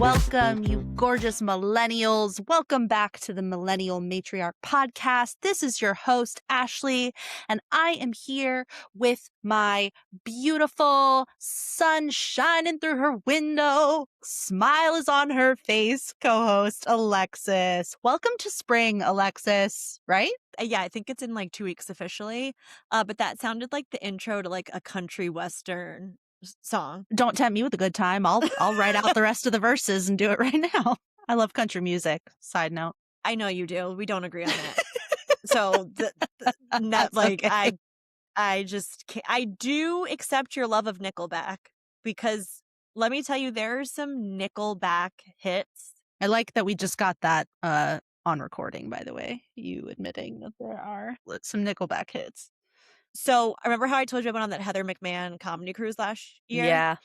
Welcome, you gorgeous millennials. Welcome back to the Millennial Matriarch podcast. This is your host, Ashlie, and I am here with my beautiful sun shining through her window. Smile is on her face, co-host Alexis. Welcome to spring, Alexis, right? Yeah, I think it's in like 2 weeks officially. But that sounded like the intro to like a country western song. Don't tempt me with a good time. I'll write out the rest of the verses and do it right now. I love country music. Side note. I know you do. We don't agree on that. So That's like okay. I just can't. I do accept your love of Nickelback because let me tell you, there are some Nickelback hits. I like that we just got that on recording, by the way. You admitting that there are some Nickelback hits. So I remember how I told you I went on that Heather McMahon comedy cruise last year? Yeah.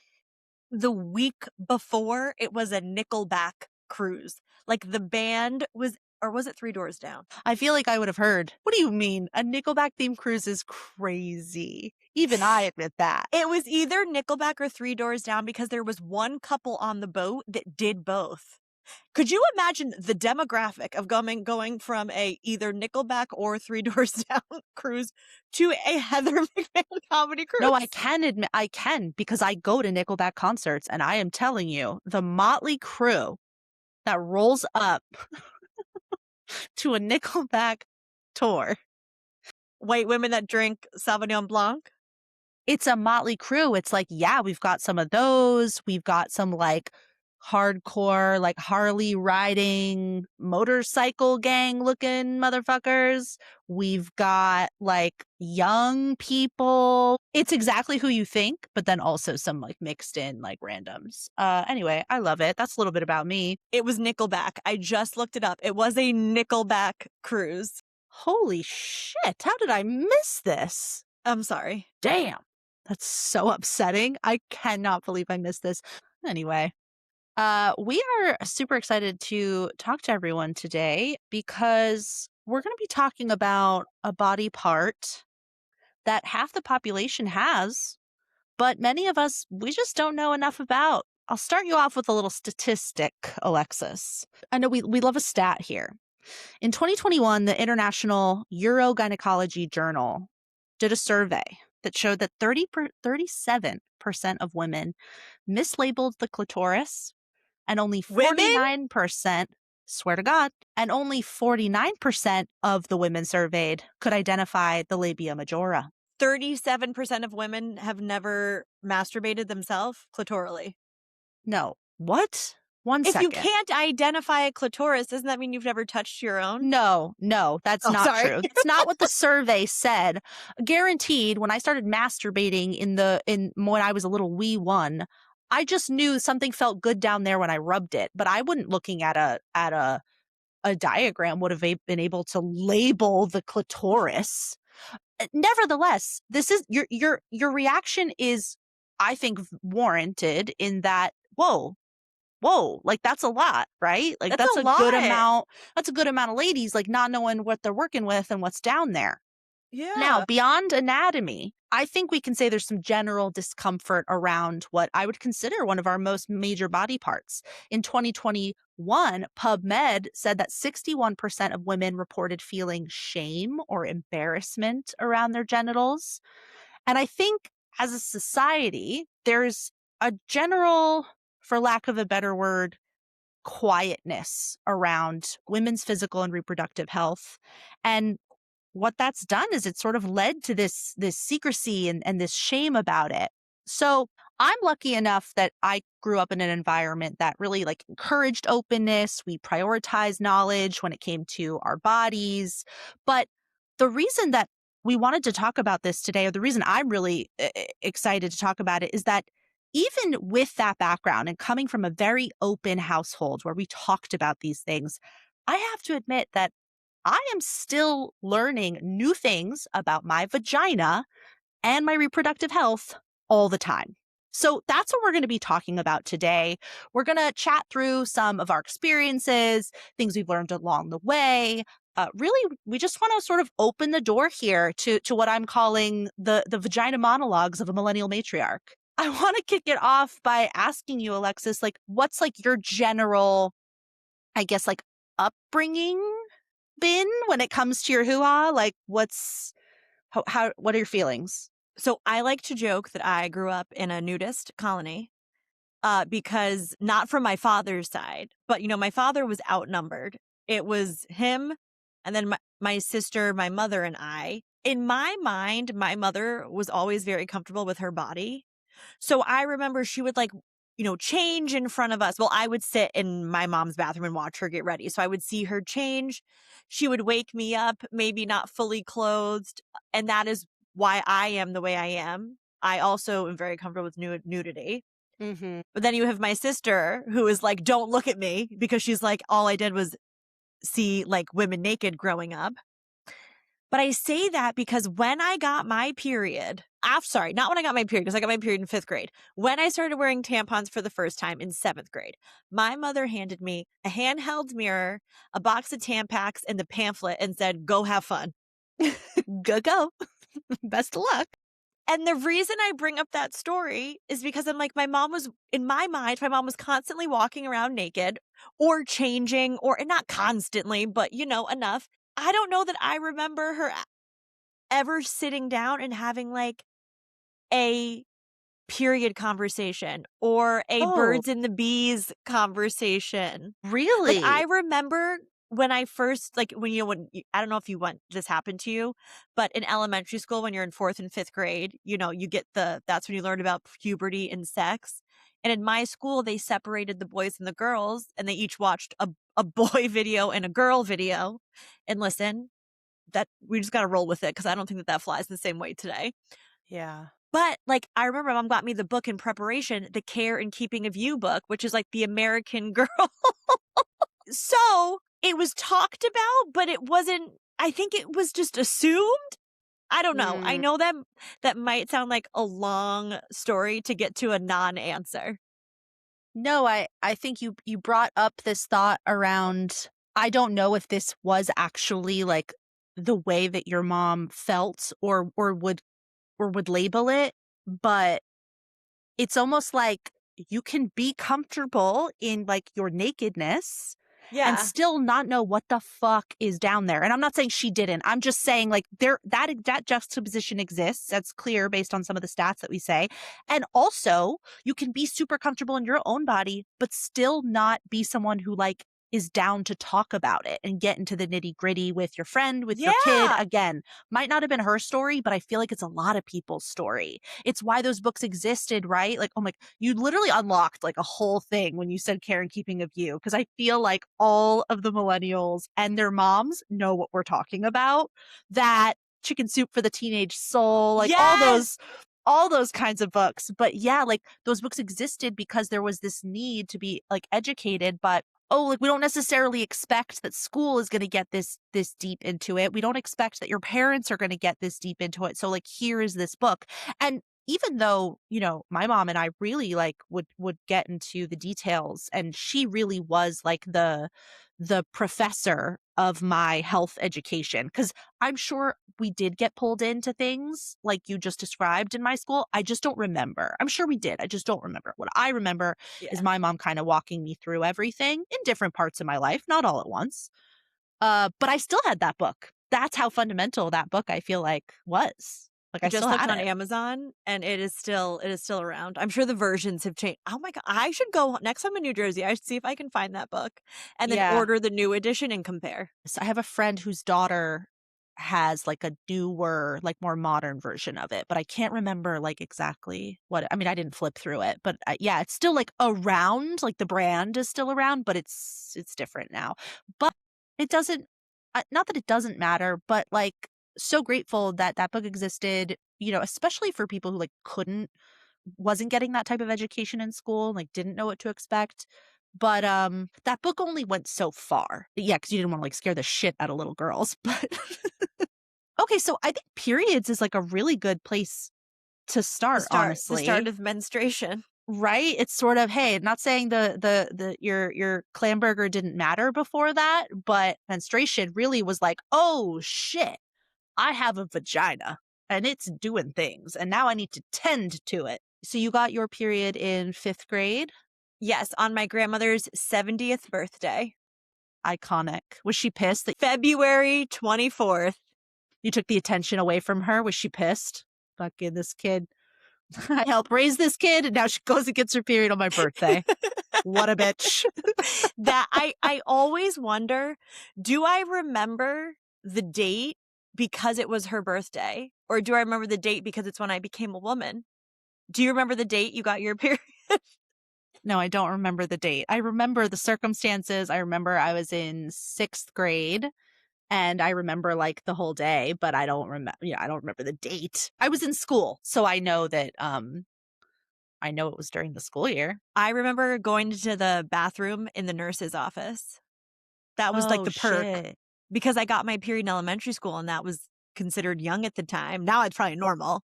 The week before, it was a Nickelback cruise. Like the band was, or was it Three Doors Down? I feel like I would have heard. What do you mean? A Nickelback themed cruise is crazy. Even I admit that. It was either Nickelback or Three Doors Down because there was one couple on the boat that did both. Could you imagine the demographic of going from a either Nickelback or Three Doors Down cruise to a Heather McMahon comedy cruise? No, I can admit I can because I go to Nickelback concerts, and I am telling you, the motley crew that rolls up to a Nickelback tour. White women that drink Sauvignon Blanc? It's a motley crew. It's like, yeah, we've got some of those. We've got some like hardcore, like Harley riding motorcycle gang looking motherfuckers. We've got like young people. It's exactly who you think, but then also some like mixed in like randoms. Anyway, I love it. That's a little bit about me. It was Nickelback. I just looked it up. It was a Nickelback cruise. Holy shit. How did I miss this? I'm sorry. Damn. That's so upsetting. I cannot believe I missed this. Anyway. We are super excited to talk to everyone today because we're going to be talking about a body part that half the population has, but many of us, we just don't know enough about. I'll start you off with a little statistic, Alexis. I know we love a stat here. In 2021, the International Urogynecology Journal did a survey that showed that 37% of women mislabeled the clitoris, and only 49%, swear to God, and only 49% of the women surveyed could identify the labia majora. 37% of women have never masturbated themselves clitorally. No. What? One if second. If you can't identify a clitoris, doesn't that mean you've never touched your own? No, that's not true. That's not what the survey said. Guaranteed, when I started masturbating when I was a little wee one, I just knew something felt good down there when I rubbed it, but I wouldn't looking at a diagram would have been able to label the clitoris. Nevertheless, this is your reaction is, I think, warranted in that, whoa, like that's a lot, right? Like that's a good amount. That's a good amount of ladies like not knowing what they're working with and what's down there. Yeah. Now, beyond anatomy, I think we can say there's some general discomfort around what I would consider one of our most major body parts. In 2021, PubMed said that 61% of women reported feeling shame or embarrassment around their genitals. And I think as a society, there's a general, for lack of a better word, quietness around women's physical and reproductive health. And what that's done is it's sort of led to this secrecy and this shame about it. So I'm lucky enough that I grew up in an environment that really like encouraged openness. We prioritized knowledge when it came to our bodies. But the reason that we wanted to talk about this today, or the reason I'm really excited to talk about it, is that even with that background and coming from a very open household where we talked about these things, I have to admit that I am still learning new things about my vagina and my reproductive health all the time. So that's what we're going to be talking about today. We're going to chat through some of our experiences, things we've learned along the way. Really, we just want to sort of open the door here to what I'm calling the vagina monologues of a millennial matriarch. I want to kick it off by asking you, Alexis, like, what's like your general, I guess, like upbringing been when it comes to your hoo-ha? Like, what are your feelings? So I like to joke that I grew up in a nudist colony, because not from my father's side, but my father was outnumbered. It was him and then my sister, my mother, and I. In my mind, my mother was always very comfortable with her body. So I remember she would change in front of us. Well, I would sit in my mom's bathroom and watch her get ready. So I would see her change. She would wake me up, maybe not fully clothed. And that is why I am the way I am. I also am very comfortable with nudity. Mhm. But then you have my sister who is like, don't look at me because she's like, all I did was see like women naked growing up. But I say that because when I got my period, sorry, not when I got my period, because I got my period in 5th grade. When I started wearing tampons for the first time in 7th grade, my mother handed me a handheld mirror, a box of Tampax, and the pamphlet and said, go have fun. Go. Best of luck. And the reason I bring up that story is because I'm like, my mom was, in my mind, my mom was constantly walking around naked or changing, or and not constantly, but enough. I don't know that I remember her ever sitting down and having like a period conversation or a Oh, birds and the bees conversation. Like, I really? remember when I first like, I don't know if this happened to you, but in elementary school, when you're in 4th and 5th grade, you get that's when you learn about puberty and sex. And in my school, they separated the boys and the girls, and they each watched a boy video and a girl video. And listen, that we just got to roll with it because I don't think that flies the same way today. Yeah. But, like, I remember mom got me the book in preparation, The Care and Keeping of You book, which is like the American Girl. So, it was talked about, but it wasn't, I think it was just assumed? I don't know. I Mm. know that might sound like a long story to get to a non-answer. No, I think you brought up this thought around, I don't know if this was actually like the way that your mom felt or would label it, but it's almost like you can be comfortable in, like, your nakedness and Yeah. still not know what the fuck is down there, and I'm not saying she didn't, I'm just saying, like, that juxtaposition exists, that's clear based on some of the stats that we say, and also, you can be super comfortable in your own body, but still not be someone who, like, is down to talk about it and get into the nitty-gritty with your friend, with your kid. Yeah. Again, might not have been her story, but I feel like it's a lot of people's story. It's why those books existed, right? Like, oh my, you literally unlocked like a whole thing when you said Care and Keeping of You, because I feel like all of the millennials and their moms know what we're talking about. That Chicken Soup for the Teenage Soul, like Yes. all those kinds of books. But yeah, like those books existed because there was this need to be like educated, but oh, like we don't necessarily expect that school is going to get this deep into it. We don't expect that your parents are going to get this deep into it. So like here is this book. And even though, my mom and I really like would get into the details, and she really was like the professor of my health education, cuz I'm sure we did get pulled into things like you just described in my school. I just don't remember. I'm sure we did. I just don't remember. What I remember is Yeah. my mom kind of walking me through everything in different parts of my life, not all at once. But I still had that book. That's how fundamental that book I feel like was. Like I I still just looked had on it. Amazon and it is still around. I'm sure the versions have changed. Oh my god, I should go next time in New Jersey. I should see if I can find that book and then Yeah. order the new edition and compare. So I have a friend whose daughter has like a newer, like more modern version of it, but I can't remember like exactly what. I mean, I didn't flip through it, but yeah, it's still like around. Like the brand is still around, but it's different now. But it doesn't. Not that it doesn't matter, but like so grateful that that book existed. Especially for people who like wasn't getting that type of education in school, like didn't know what to expect. But that book only went so far. Yeah, because you didn't want to like scare the shit out of little girls. But okay, so I think periods is like a really good place to The start, start honestly. of menstruation. Right? It's sort of, hey, not saying the your clam burger didn't matter before that, but menstruation really was like, oh shit, I have a vagina and it's doing things, and now I need to tend to it. So you got your period in 5th grade? Yes, on my grandmother's 70th birthday, Iconic. Was she pissed that February 24th. you took the attention away from her? Was she pissed? Fucking this kid. I helped raise this kid, and now she goes and gets her period on my birthday. What a bitch. That I always wonder, do I remember the date because it was her birthday? Or do I remember the date because it's when I became a woman? Do you remember the date you got your period? No, I don't remember the date. I remember the circumstances. I remember I was in 6th grade, and I remember, like, the whole day, but I don't remember. Yeah, I don't remember the date. I was in school, so I know that, I know it was during the school year. I remember going to the bathroom in the nurse's office. That was like Oh, the perk shit. because I got my period in elementary school and that was considered young at the time. Now it's probably normal.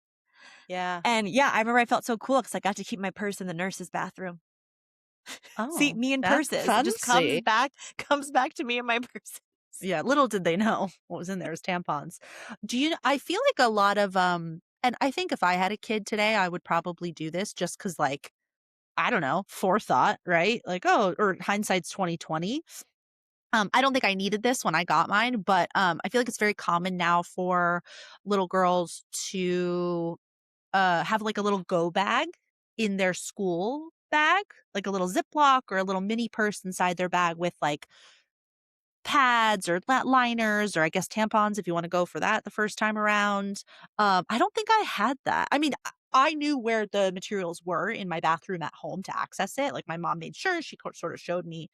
Yeah. And yeah, I remember I felt so cool because I got to keep my purse in the nurse's bathroom. See, Oh, me and that's purses. It just fancy. comes back to me and my purses. Yeah, little did they know what was in there was tampons. I feel like a lot of, and I think if I had a kid today, I would probably do this just because, like, I don't know, forethought, right? Like, oh, or hindsight's 2020. I don't think I needed this when I got mine, but, I feel like it's very common now for little girls to, have, like, a little go bag in their school bag, like a little Ziploc or a little mini purse inside their bag with, like, pads or liners, or I guess tampons if you wanna go for that the first time around. I don't think I had that. I mean, I knew where the materials were in my bathroom at home to access it. Like, my mom made sure she sort of showed me,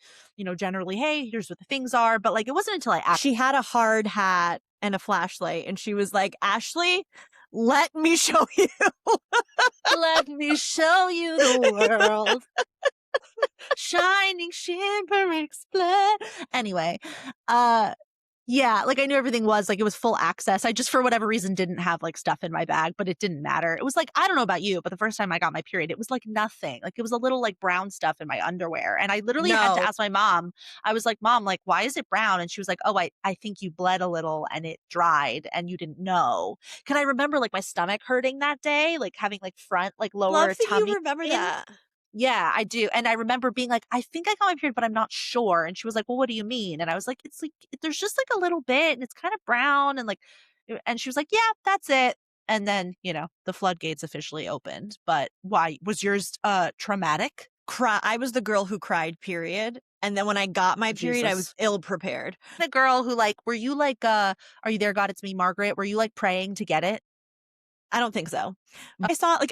generally, "Hey, here's what the things are," but, like, it wasn't until I She had a hard hat and a flashlight and she was like, Ashley, let me show you. "Let me show you the world, shining, shimmering, split." Anyway, uh yeah, like, I knew everything was, like, it was full access. I just, for whatever reason, didn't have, like, stuff in my bag, but it didn't matter. It was like, I don't know about you, but the first time I got my period, it was like nothing. Like, it was a little, like, brown stuff in my underwear, and I literally had to No, ask my mom. I was like, "Mom, like, why is it brown?" And she was like, "Oh, I think you bled a little and it dried and you didn't know." Can I remember, like, my stomach hurting that day, like, having, like, front, like, lower love that you tummy remember pain. that. Yeah, I do, and I remember being like, "I think I got my period, but I'm not sure," and she was like, "Well, what do you mean?" And I was like, "It's like, there's just, like, a little bit, and it's kinda brown," and, like, and she was like, "Yeah, that's it." And then, the floodgates officially opened. But why? Was yours, traumatic? I was the girl who cried, period. And then when I got my period, I was Jesus. ill prepared. The girl who, like, were you like, "Are you there, God, it's me, Margaret?" Were you, like, praying to get it? I don't think so. I saw like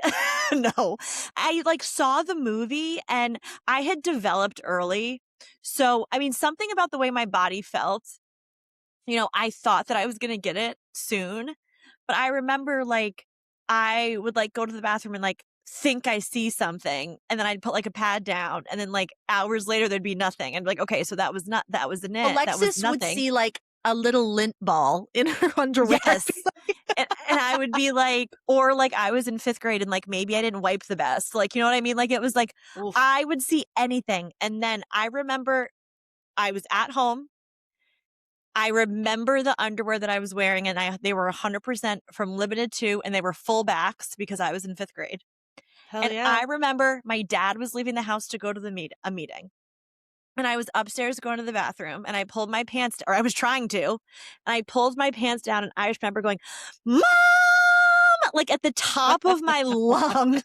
no. I like saw the movie and I had developed early. So, I mean, something about the way my body felt, I thought that I was going to get it soon, but I remember like I would like go to the bathroom and like think I see something and then I'd put like a pad down and then like hours later there'd be nothing and like okay, so that was that was Alexis would nothing. see, like, a little lint ball in her underwear. Yes. And I would be like or like I was in 5th grade and like maybe I didn't wipe the best. Like, you know what I mean? Like it was like Oof. I would see anything. And then I remember I was at home. I remember the underwear that I was wearing and they were 100% from Limited Too and they were full backs because I was in 5th grade. Hell And yeah. I remember my dad was leaving the house to go to a meeting. And I was upstairs going to the bathroom and I pulled my pants, or I was trying to, and I pulled my pants down and I just remember going, Mom! Like at the top of my lungs.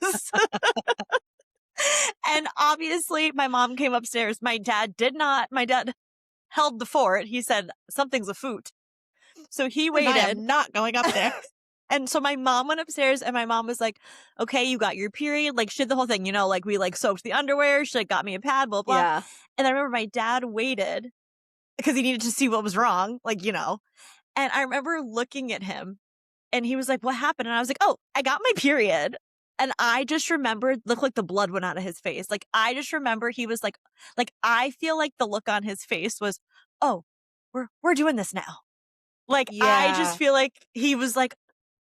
And obviously my mom came upstairs. My dad did not. My dad held the fort. He said, something's afoot. So he And I waited. am not going up there. And so my mom went upstairs and my mom was like, okay, you got your period. Like, she did the whole thing, like we like soaked the underwear. She like got me a pad, blah, blah. Yeah. And I remember my dad waited because he needed to see what was wrong, And I remember looking at him and he was like, what happened? And I was like, oh, I got my period. And I just remembered, looked like the blood went out of his face. Like, I just remember he was like, I feel like the look on his face was, oh, we're doing this now. Like, I just Yeah. feel like he was like,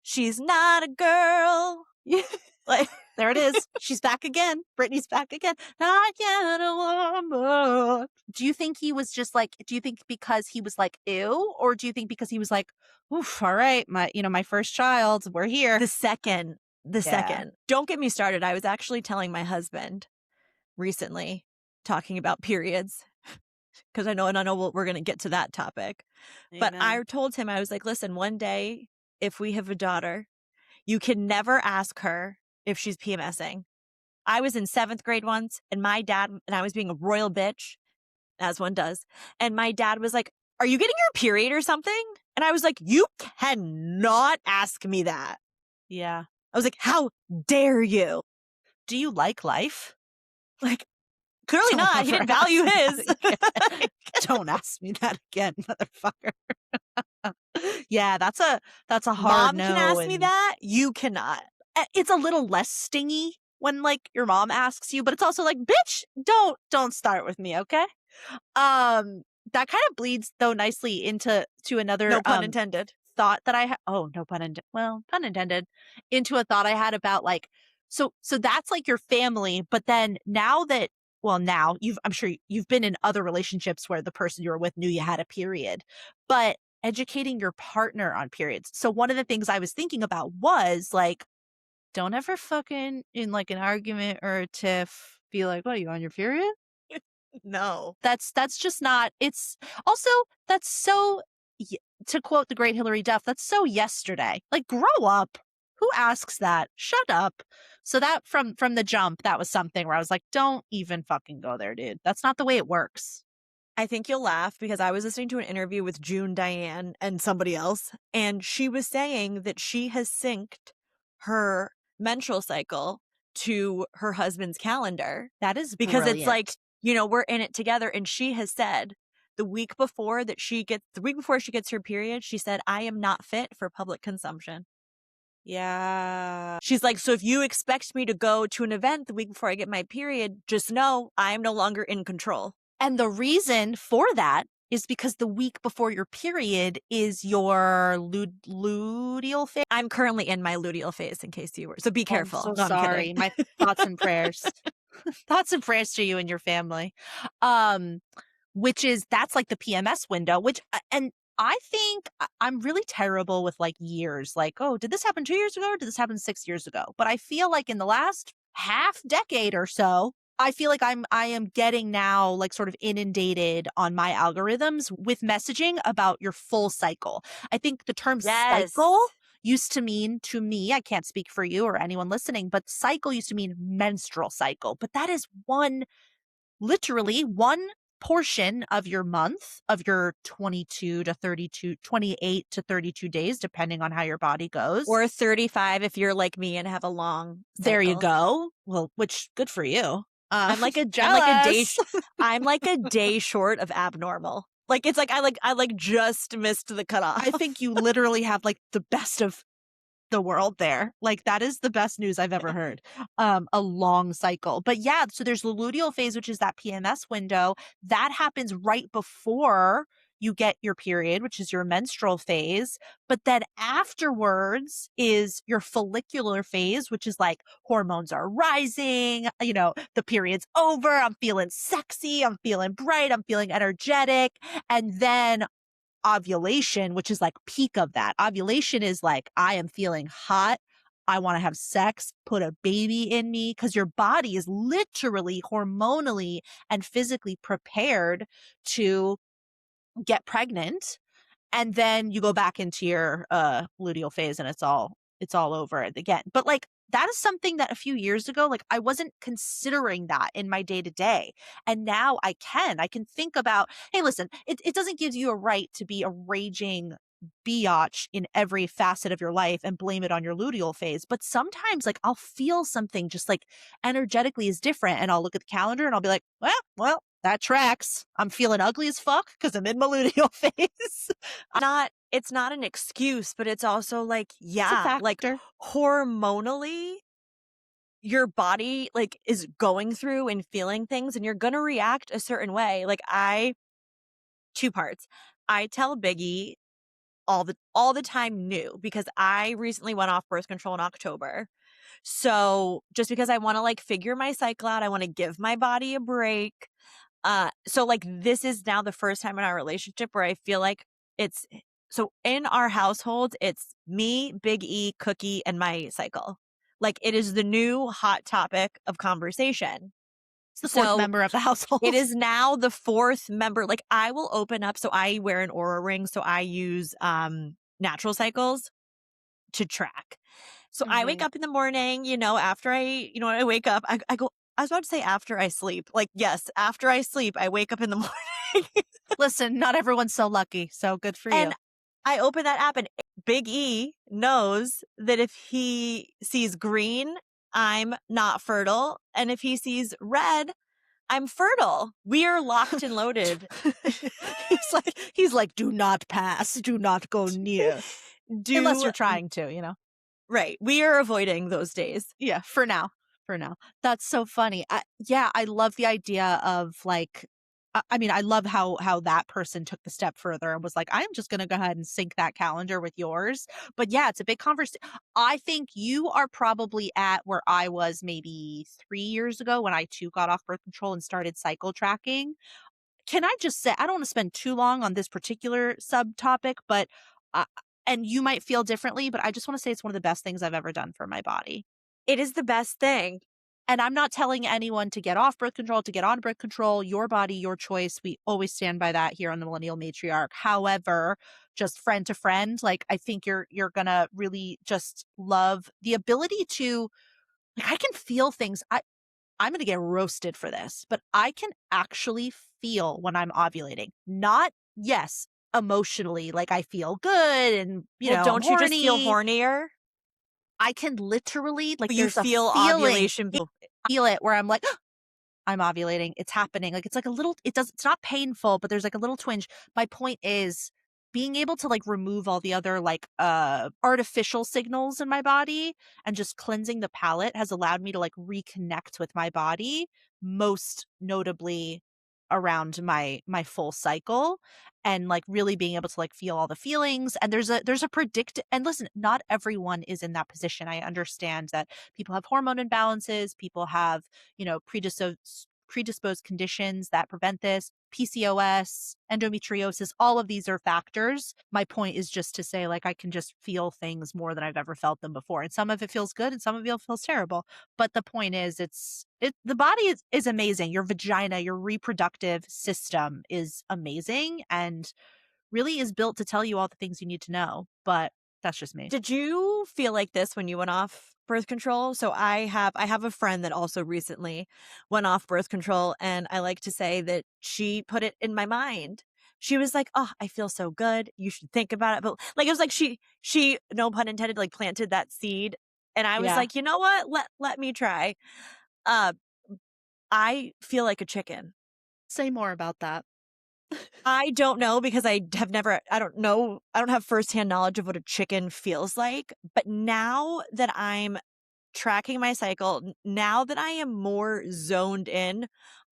she's not a girl. Yeah. Like, There it is. She's back again. Brittany's back again. Not yet a woman. Do you think he was just like, do you think because he was like, ew? Or do you think because he was like, oof, all right, my first child, we're here. the second the Yeah. second. Don't get me started. I was actually telling my husband recently, talking about periods, because I know we're going to get to that topic. But I Amen. told him, I was like, listen, one day, if we have a daughter, you can never ask her if she's PMSing. I was in 7th grade once, and my dad, and I was being a royal bitch, as one does. And my dad was like, are you getting your period or something? And I was like, you cannot ask me that. Yeah. I was like, how dare you? Do you like life? Like, clearly Don't not. He ever didn't ask value me that his. again. Don't ask me that again, motherfucker. Yeah, that's a hard Mom can no, ask me and that. You cannot. it's a little less stingy when, like, your mom asks you, but it's also like, "Bitch, don't start with me, okay?" That kind of bleeds, though, nicely to another, No pun intended. thought that I had. Oh, no pun intended. Well, pun intended. Into a thought I had about, like, so that's, like, your family, but then now that well, now I'm sure you've been in other relationships where the person you were with knew you had a period, but educating your partner on periods. So one of the things I was thinking about was, like, don't ever fucking in, like, an argument or a tiff be like, "What, are you on your period?" No. That's just not it's also, that's so y to quote the great Hilary Duff, that's so yesterday. Like, grow up. Who asks that? Shut up. So that from the jump, that was something where I was like, "Don't even fucking go there, dude. That's not the way it works." I think you'll laugh because I was listening to an interview with June Diane and somebody else, and she was saying that she has synced her menstrual cycle to her husband's calendar That is because it's like, brilliant. we're in it together. And she has said the week before she gets her period, she said, I am not fit for public consumption. Yeah. She's like, so if you expect me to go to an event the week before I get my period, just know I am no longer in control. And the reason for that is because the week before your period is your luteal phase. I'm currently in my luteal phase, in case you were. So be Oh, I'm careful. so No, I'm kidding. sorry. My thoughts and prayers. Thoughts and prayers to you and your family. Um, which is that's like the PMS window, which and I think I'm really terrible with like years. Like, oh, did this happen 2 years ago or did this happen 6 years ago? But I feel like in the last half decade or so, I feel like I am getting now like sort of inundated on my algorithms with messaging about your full cycle. I think the term cycle Yes. used to mean to me, I can't speak for you or anyone listening, but cycle used to mean menstrual cycle. But that is literally one portion of your month, of your 22 to 32, 28 to 32 days, depending on how your body goes. Or 35 if you're like me and have a long There you cycle. go. Well, which good for you. I'm like a day Jealous. I'm like a day short of abnormal. Like it's like I just missed the cutoff. I think you literally have like the best of the world there. Like that is the best news I've ever heard. A long cycle. But yeah, so there's the luteal phase, which is that PMS window. That happens right before you get your period, which is your menstrual phase. But then afterwards is your follicular phase, which is like hormones are rising, the period's over, I'm feeling sexy, I'm feeling bright, I'm feeling energetic. And then ovulation, which is like peak of that. Ovulation is like, I am feeling hot. I want to have sex, put a baby in me, because your body is literally hormonally and physically prepared to get pregnant. And then you go back into your luteal phase and it's all over it again. But like that is something that a few years ago, like I wasn't considering that in my day to day. And now I can think about, hey, listen, it doesn't give you a right to be a raging biatch in every facet of your life and blame it on your luteal phase. But sometimes like I'll feel something just like energetically is different. And I'll look at the calendar and I'll be like, well, that tracks. I'm feeling ugly as fuck because I'm in my luteal phase. It's not an excuse, but it's also like, It's a yeah, like factor. hormonally your body like is going through and feeling things and you're going to react a certain way. Like two parts. I tell Biggie all the time new because I recently went off birth control in October. So just because I want to like figure my cycle out, I want to give my body a break. So like this is now the first time in our relationship where I feel like it's so in our household, it's me, Big E, Cookie, and my cycle. Like, it is the new hot topic of conversation. It's the 4th So, member of the it household. is now the 4th member. Like, I will open up, so I wear an Aura ring, so I use, natural cycles to track. So I wake Right. up in the morning, after I wake up, I go I was about to say after I sleep. Like, yes, after I sleep, I wake up in the morning Listen, not everyone's so lucky, so good for and you. I open that app and Big E knows that if he sees green, I'm not fertile. And if he sees red, I'm fertile. We are locked and loaded. He's like, "Do not pass, do not go near." Unless Do you're trying to, you know? right. We are avoiding those days. Yeah, for now, for now. That's so funny. Yeah, I love the idea of, like I mean, I love how that person took the step further and was like, "I'm just gonna go ahead and sync that calendar with yours." But yeah, it's a big conversation. I think you are probably at where I was maybe 3 years ago when I too got off birth control and started cycle tracking. Can I just say I don't wanna spend too long on this particular subtopic, but, uh and you might feel differently, but I just wanna say it's one of the best things I've ever done for my body. It is the best thing. And I'm not telling anyone to get off birth control, to get on birth control, your body, your choice. We always stand by that here on the Millennial Matriarch. However, just friend to friend, like I think you're gonna really just love the ability to like I can feel things. I'm gonna get roasted for this, but I can actually feel when I'm ovulating. Not yes, emotionally, like I feel good and Well, I'm don't you just feel horny. hornier? I can literally like You there's a feel feeling. ovulation I feel it where I'm like I'm ovulating. It's happening. Like, it's like a little it's not painful, but there's like a little twinge. My point is being able to like remove all the other like artificial signals in my body and just cleansing the palate has allowed me to like reconnect with my body, most notably around my full cycle and like really being able to like feel all the feelings and there's a predict and listen, not everyone is in that position. I understand that people have hormone imbalances, people have predisposed conditions that prevent this, PCOS, endometriosis, all of these are factors. My point is just to say, like, I can just feel things more than I've ever felt them before. And some of it feels good and some of it feels terrible. But the point is, the body is amazing. Your vagina, your reproductive system is amazing and really is built to tell you all the things you need to know. But that's just me. Did you feel like this when you went off birth control? So I have a friend that also recently went off birth control, and I like to say that she put it in my mind. She was like, "Oh, I feel so good. You should think about it." But like it was like she no pun intended like planted that seed, and I was Yeah. like, "You know what? Let me try." Uh I feel like a chicken. Say more about that. I don't know because I don't know, I don't have firsthand knowledge of what a chicken feels like, but now that I'm tracking my cycle, now that I am more zoned in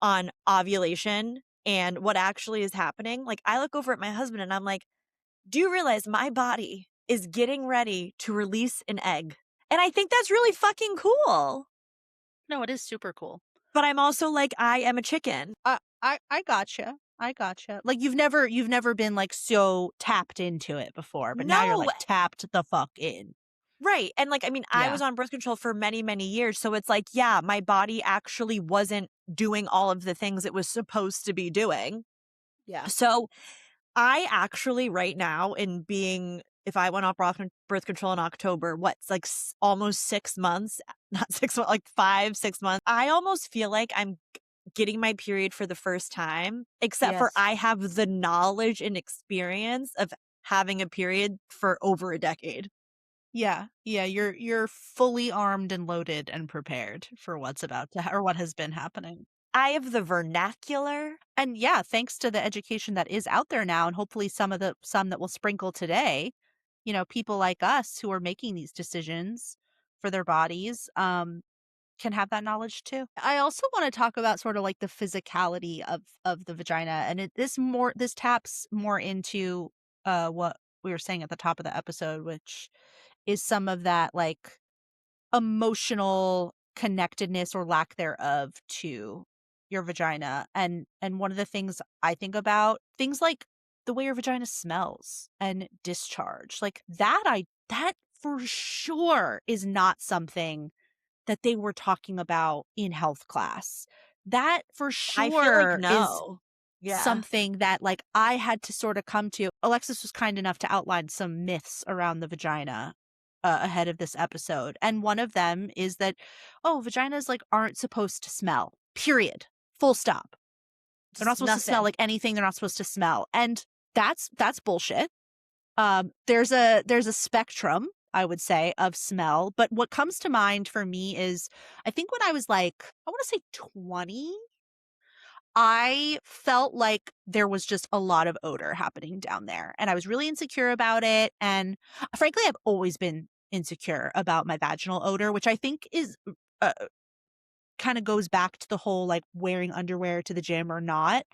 on ovulation and what actually is happening, like I look over at my husband and I'm like, "Do you realize my body is getting ready to release an egg?" And I think that's really fucking cool. No, it is super cool. But I'm also like, I am a chicken. I gotcha. I gotcha. Like you've never been like so tapped into it before, but now you're No, like tapped the fuck in. right, and, like, I mean, I Yeah. was on birth control for many, many years, so it's like, yeah, my body actually wasn't doing all of the things it was supposed to be doing. Yeah. So, I actually right now in being if I went off birth control in October, what's like almost 6 months, not 6 months, like 5, 6 months, I almost feel like I'm getting my period for the first time, except for Yes. I have the knowledge and experience of having a period for over a decade. Yeah. Yeah, you're fully armed and loaded and prepared for what's about to or what has been happening. I have the vernacular. And yeah, thanks to the education that is out there now and hopefully some that will sprinkle today, people like us who are making these decisions for their bodies can have that knowledge too. I also want to talk about sort of like the physicality of the vagina and this taps more into what we were saying at the top of the episode, which is some of that like emotional connectedness or lack thereof to your vagina. And one of the things I think about, things like the way your vagina smells and discharge. Like that for sure is not something that they were talking about in health class. That for I feel like sure is no. Yeah. something that, like, I had to sort of come to. Alexis was kind enough to outline some myths around the vagina, ahead of this episode, and one of them is that, oh, vaginas, like, aren't supposed to smell, period, full stop. They're not Just supposed to smell nothing. like anything they're not supposed to smell, and that's bullshit. There's a spectrum, I would say, of smell, but what comes to mind for me is I think when I was, like, I wanna say 20, I felt like there was just a lot of odor happening down there, and I was really insecure about it, and frankly, I've always been insecure about my vaginal odor, which I think is, uh, kinda goes back to the whole, like, wearing underwear to the gym or not,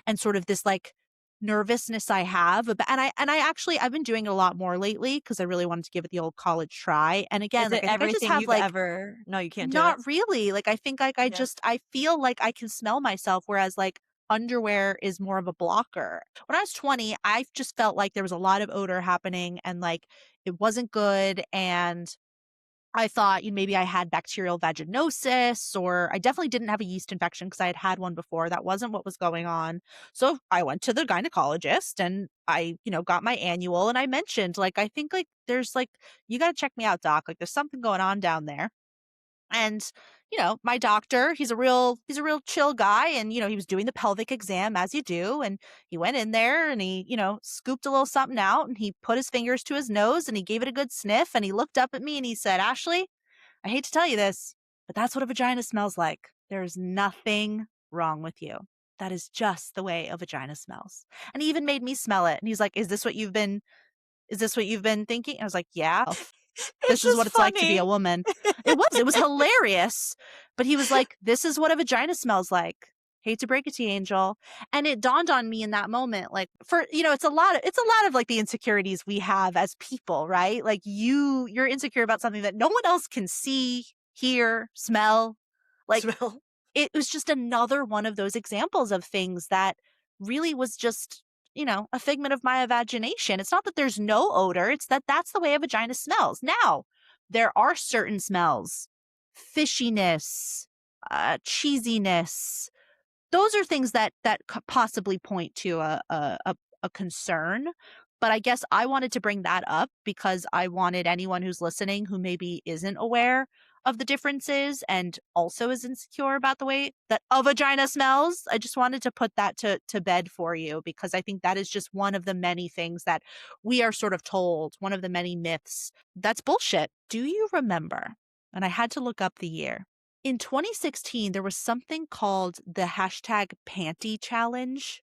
and sort of this, like, nervousness I have abo and I actually I've been doing it a lot more lately because I really wanted to give it the old college try, and again, Is like, it I think I just everything have, you've like, ever no, you can't do it? not really, like, I think, like, Yeah. I feel like I can smell myself, whereas, like, underwear is more of a blocker. When I was 20, I just felt like there was a lot of odor happening and, like, it wasn't good, and I thought, maybe I had bacterial vaginosis, or I definitely didn't have a yeast infection because I had had one before. That wasn't what was going on. So I went to the gynecologist and I, got my annual and I mentioned, like, I think, like, there's, like, you got to check me out, doc. Like, there's something going on down there. And, my doctor, he's a real chill guy. And, he was doing the pelvic exam as you do. And he went in there and he, scooped a little something out and he put his fingers to his nose and he gave it a good sniff. And he looked up at me and he said, Ashley, I hate to tell you this, but that's what a vagina smells like. There's nothing wrong with you. That is just the way a vagina smells. And he even made me smell it. And he's like, is this what you've been thinking? I was like, yeah. It's This is what just it's like to be a funny. woman. It was hilarious, but he was like, "This is what a vagina smells like. Hate to break it to you, Angel." And it dawned on me in that moment, like, it's a lot of like the insecurities we have as people, right? Like, you're insecure about something that no one else can see, hear, smell. Like, Smell. it was just another one of those examples of things that really was just, a figment of my imagination. It's not that there's no odor, it's that that's the way a vagina smells. Now, there are certain smells, fishiness, cheesiness. Those are things that could possibly point to a concern. But I guess I wanted to bring that up because I wanted anyone who's listening who maybe isn't aware of the differences and also is insecure about the way that a vagina smells. I just wanted to put that to bed for you because I think that is just one of the many things that we are sort of told, one of the many myths. That's bullshit. Do you remember? And I had to look up the year. In 2016, there was something called the hashtag panty challenge.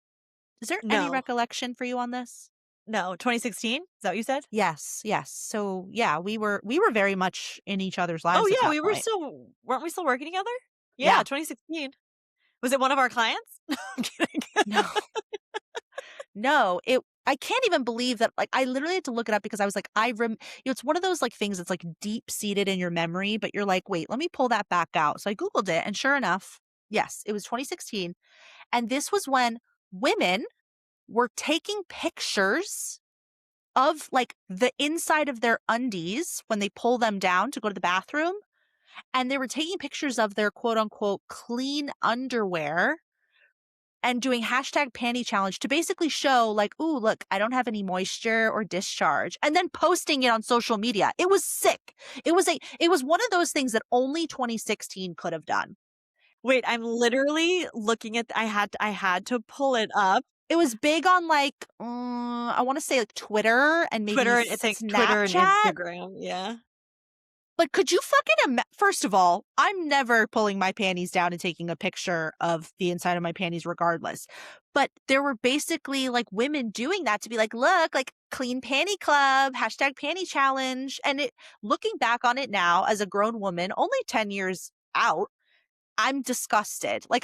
Is there any No. recollection for you on this? No, 2016? Is that what you said? Yes, yes. So yeah, we were very much in each other's Oh, lives at yeah, that we were point. still weren't we still working together? Yeah, Yeah. 2016. Was it one of our clients? No, I'm kidding. No. No, I can't even believe that, like, I literally had to look it up because I was like, it's one of those, like, things that's, like, deep-seated in your memory, but you're like, "Wait, let me pull that back out." So I Googled it, and sure enough, yes, it was 2016, and this was when women were taking pictures of, like, the inside of their undies when they pull them down to go to the bathroom, and they were taking pictures of their quote unquote "clean underwear" and doing hashtag panty challenge to basically show, like, "Ooh, look, I don't have any moisture or discharge," and then posting it on social media. It was sick. It was one of those things that only 2016 could have done. Wait, I'm literally looking at I had to pull it up. It was big on, like, I wanna say, like, Twitter and maybe Twitter and I think Twitter and Snapchat. Instagram, yeah. Like, could you fucking first of all, I'm never pulling my panties down and taking a picture of the inside of my panties regardless. But there were basically, like, women doing that to be like, "Look, like, clean panty club, hashtag panty challenge." And looking back on it now as a grown woman, only 10 years out, I'm disgusted. Like,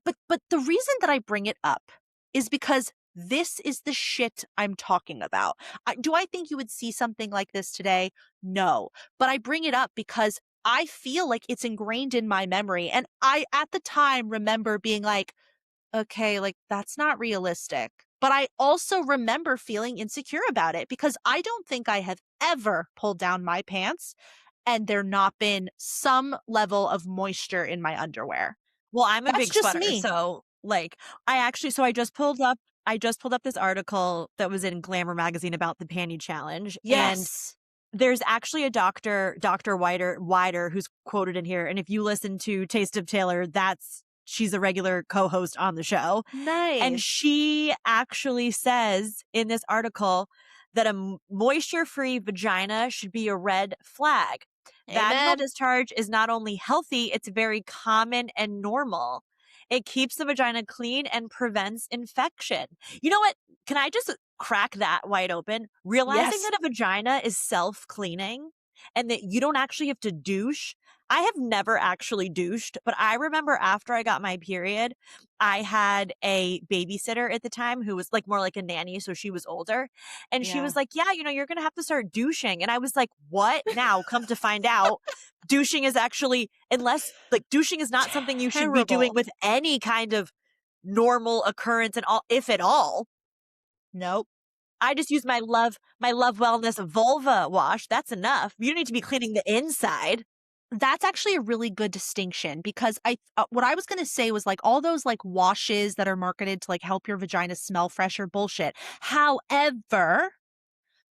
but the reason that I bring it up is because this is the shit I'm talking about. Do I think you would see something like this today? No. But I bring it up because I feel like it's ingrained in my memory. And I, at the time, remember being like, okay, like, that's not realistic. But I also remember feeling insecure about it because I don't think I have ever pulled down my pants and there not been some level of moisture in my underwear. Well, I'm a That's big just sweater, me. so, like, I just pulled up this article that was in Glamour magazine about the panty challenge, and Yes. there's actually a Dr. Wider, who's quoted in here, and if you listen to Taste of Taylor, she's a regular co-host on the show, and Nice. she actually says in this article that a moisture-free vagina should be a red flag. Vaginal Amen. discharge is not only healthy, it's very common and normal. It keeps the vagina clean and prevents infection. You know what? Can I just crack that wide open? Realizing Yes. that a vagina is self-cleaning and that you don't actually have to douche. I have never actually douched, but I remember after I got my period, I had a babysitter at the time who was like more like a nanny, so she was older. And she Yeah. was like, "Yeah, you're going to have to start douching." And I was like, "What?" Now, come to find out, douching is actually, unless like douching is not something you should be doing Terrible. with any kind of normal occurrence and all, if at all. Nope. I just use my Love Wellness vulva wash. That's enough. You don't need to be cleaning the inside. That's actually a really good distinction because what I was gonna say was like all those like washes that are marketed to like help your vagina smell fresher bullshit. However,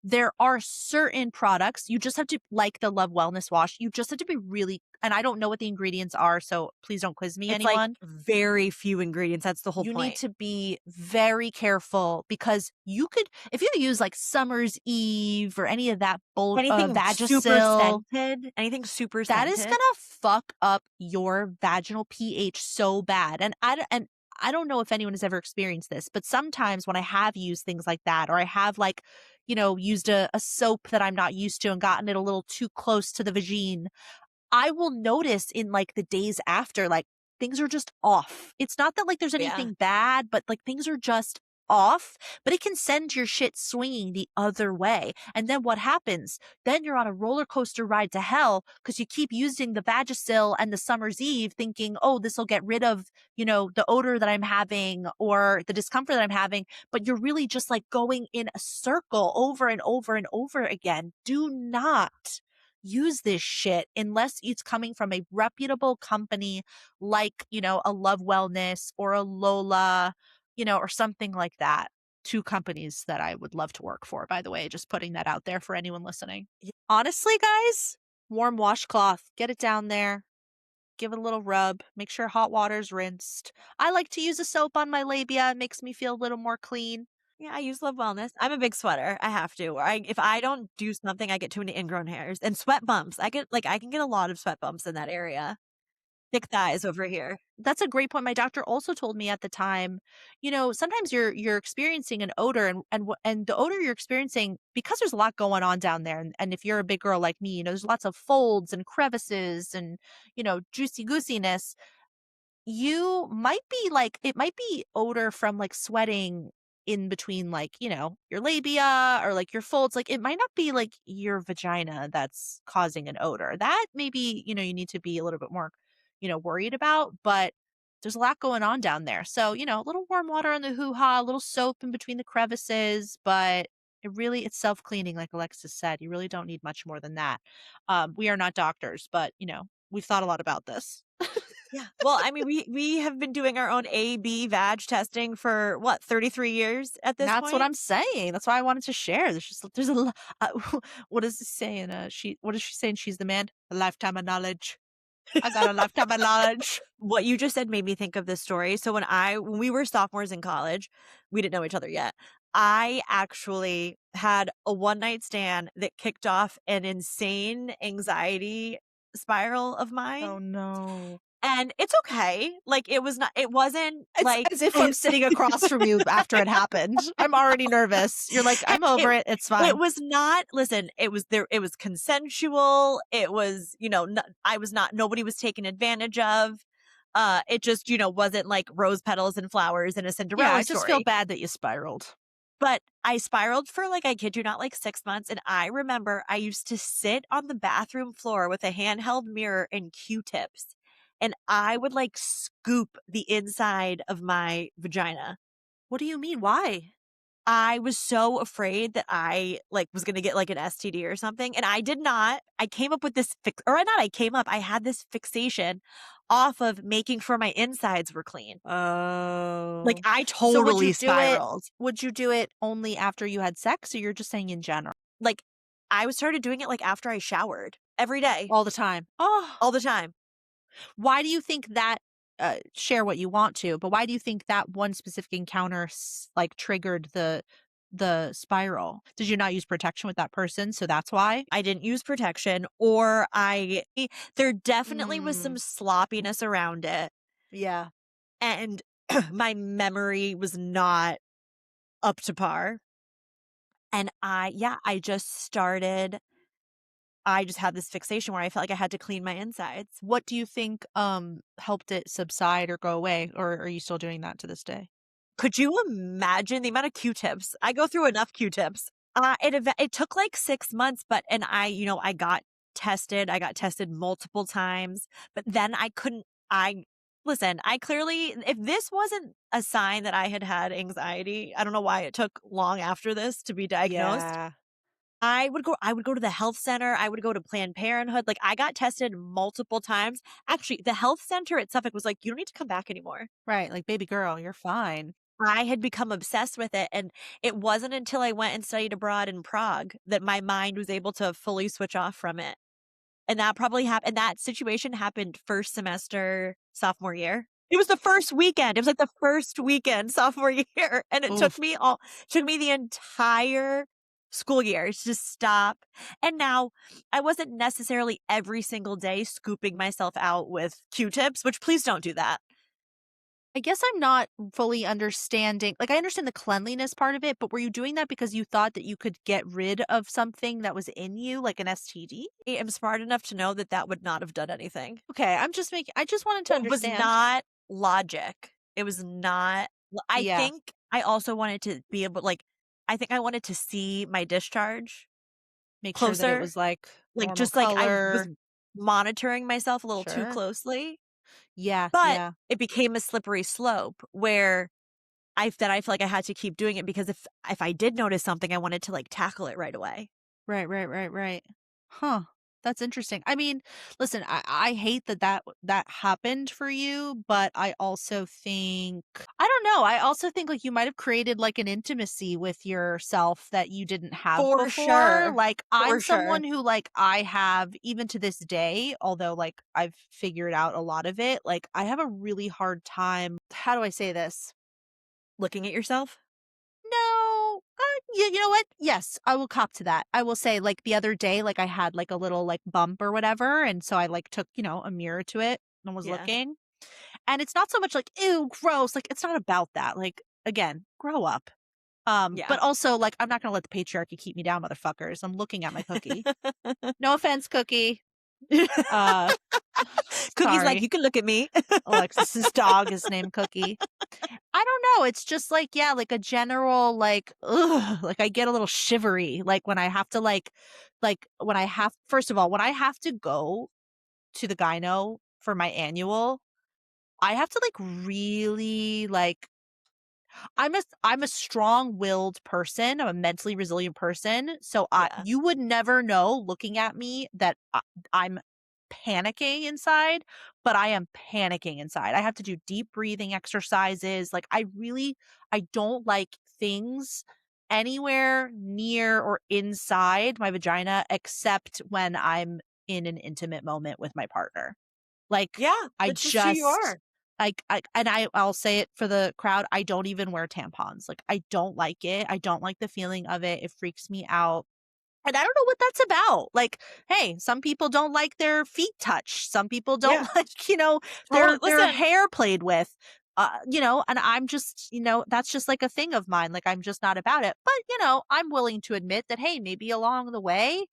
there are certain products you just have to like the Love Wellness wash. You just have to be really, and I don't know what the ingredients are, so please don't quiz me, It's like anyone. very few ingredients. That's the whole You need point. to be very careful because you could, if you use like Summer's Eve or any of that Vagisil, Anything super that is scented. gonna fuck up your vaginal pH so bad. And I don't know if anyone has ever experienced this, but sometimes when I have used things like that, or I have like, used a soap that I'm not used to and gotten it a little too close to the vagine, I will notice in like the days after, like things are just off. It's not that like there's Yeah. anything bad, but like things are just off, but it can send your shit swinging the other way. And then what happens? Then you're on a roller coaster ride to hell because you keep using the Vagisil and the Summer's Eve thinking, oh, this will get rid of, the odor that I'm having or the discomfort that I'm having. But you're really just like going in a circle over and over and over again. Do not use this shit unless it's coming from a reputable company like, a Love Wellness or a Lola, or something like that. Two companies that I would love to work for, by the way, just putting that out there for anyone listening. Ye Honestly, guys, warm washcloth, get it down there, give it a little rub, make sure hot water's rinsed. I like to use a soap on my labia, it makes me feel a little more clean. Yeah, I use Love Wellness. I'm a big sweater. I have to. If I don't do something, I get too many ingrown hairs and sweat bumps. I can get a lot of sweat bumps in that area. Thick thighs over here. That's a great point. My doctor also told me at the time, sometimes you're experiencing an odor and the odor you're experiencing because there's a lot going on down there. And if you're a big girl like me, there's lots of folds and crevices and, juicy goosiness. You might be like it might be odor from, like, sweating in between, like, your labia or, like, your folds, like, it might not be, like, your vagina that's causing an odor. That maybe, you need to be a little bit more, worried about, but there's a lot going on down there. So, a little warm water on the hoo-ha, a little soap in between the crevices, but it's self-cleaning, like Alexis said. You really don't need much more than that. We are not doctors, but, we've thought a lot about this. Yeah. Well, I mean, we have been doing our own A/B vag testing for what, 33 years at this That's what point? I'm saying. That's why I wanted to share. There's a lo what is it saying? What is she saying? She's the man? A lifetime of knowledge. I got a lifetime of knowledge. What you just said made me think of this story. So when we were sophomores in college, we didn't know each other yet. I actually had a one night stand that kicked off an insane anxiety spiral of mine. Oh, no. And it's okay. Like it wasn't It's like as if I'm sitting across from you after it happened. I'm already nervous. You're like, "I'm it over it. It's it fine." was not, listen, it was consensual. It was, I was not, nobody was taken advantage of. It just, wasn't like rose petals and flowers in a Yeah, Cinderella I just feel story. bad that you spiraled. But I spiraled for like, I kid you not, like 6 months. And I remember I used to sit on the bathroom floor with a handheld mirror and Q-tips. And I would like scoop the inside of my vagina. What do you mean? Why? I was so afraid that I, like, was gonna get, like, an STD or something, and I did not. I came up with this I had this fixation off of making sure my insides were clean. Like, Oh. I So totally spiraled. would you do it only after you had sex, or you're just saying in general? Like, I started doing it, like, after I showered every day, All the time. Oh, all the time. why do you think that share what you want to, but why do you think that one specific encounter like triggered the spiral? Did you not use protection with that person, so that's why? I didn't use protection, or there definitely was some Mm, sloppiness around it, yeah. and my memory was not up to par. And I just had this fixation where I felt like I had to clean my insides. What do you think helped it subside or go away, or are you still doing that to this day? Could you imagine the amount of Q-tips? I go through enough Q-tips. It took like 6 months, but and I got tested. I got tested multiple times, but then I couldn't I listen, I clearly if this wasn't a sign that I had had anxiety, I don't know why it took long after this to be diagnosed. Yeah. I would go to the health center, I would go to Planned Parenthood, like, I got tested multiple times. Actually, the health center at Suffolk was like, "You don't need to come back anymore." Right, like, baby girl, you're fine. I had become obsessed with it, and it wasn't until I went and studied abroad in Prague that my mind was able to fully switch off from it, and that situation happened 1st semester sophomore year. It was the first weekend, it was, like, the first weekend sophomore year, and it Oof. took me the entire school year to stop, and now, I wasn't necessarily every single day scooping myself out with Q-tips, which please don't do that. I guess I'm not fully understanding, like, I understand the cleanliness part of it, but were you doing that because you thought that you could get rid of something that was in you, like an STD? I am smart enough to know that that would not have done anything. Okay, I just wanted to It was understand. not logic. It was not I Yeah, think I also wanted to be able like, I think I wanted to see my discharge make sure that it closer, was, like, like, normal just like I was color. monitoring myself a little too Sure. closely, Yeah, but yeah. it became a slippery slope where I feel like I had to keep doing it because if I did notice something, I wanted to, like, tackle it right away. Right, right, right, right. Huh. That's interesting. I mean, listen, I hate that that happened for you, but I also think I don't know. I also think like you might have created like an intimacy with yourself that you didn't have For before. sure. Like I'm For sure. someone who like I have even to this day, although like I've figured out a lot of it, like I have a really hard time. How do I say this? Looking at yourself? No. You know what? Yes, I will cop to that. I will say, like, the other day, like, I had, like, a little, like, bump or whatever, and so I, like, took, a mirror to it and was Yeah. looking, and it's not so much like, "Ew, gross," like, it's not about that, like, again, grow up. Yeah. But also, like, I'm not gonna let the patriarchy keep me down, motherfuckers. I'm looking at my cookie. No offense, Cookie. Uh, Cookie's like, sorry. "You can look at me." Alexis's dog is named Cookie. I don't know, it's just like, yeah, like a general like, ugh, like I get a little shivery, like when I have to when I have first of all, when I have to go to the gyno for my annual, I have to like really like I'm a strong-willed person, I'm a mentally resilient person, so Yeah. you would never know looking at me that I'm panicking inside, but I am panicking inside. I have to do deep breathing exercises, like, I don't like things anywhere near or inside my vagina except when I'm in an intimate moment with my partner. Like, Yeah, I that's just who you just are. like, I'll say it for the crowd, I don't even wear tampons, like, I don't like it, I don't like the feeling of it, it freaks me out, and I don't know what that's about, like, hey, some people don't like their feet touched, some people don't Yeah. like, Totally their listen, hair played with, and I'm just, that's just, like, a thing of mine, like, I'm just not about it, but, I'm willing to admit that, hey, maybe along the way,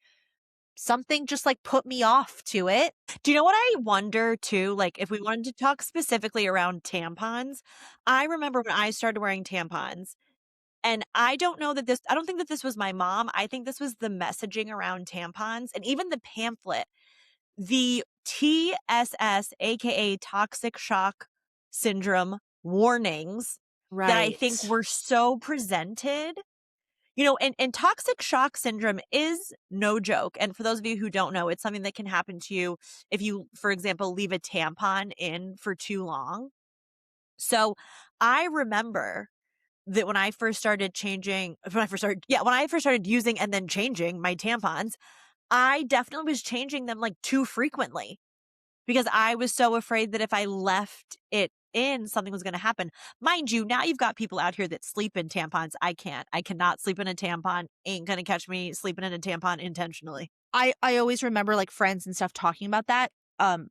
something just, like, put me off to it. do you know what I wonder too? Like, if we wanted to talk specifically around tampons, I remember when I started wearing tampons, and I don't think that this was my mom, I think this was the messaging around tampons and even the pamphlet. The TSS, AKA toxic shock syndrome warnings that I think Right. were so presented. And toxic shock syndrome is no joke. And for those of you who don't know, it's something that can happen to you if you, for example, leave a tampon in for too long. So I remember that when I first started using and then changing my tampons, I definitely was changing them like too frequently because I was so afraid that if I left it in, something was going to happen. Mind you, now you've got people out here that sleep in tampons. I can't. I cannot sleep in a tampon. Ain't going to catch me sleeping in a tampon intentionally. I always remember, like, friends and stuff talking about that. Um,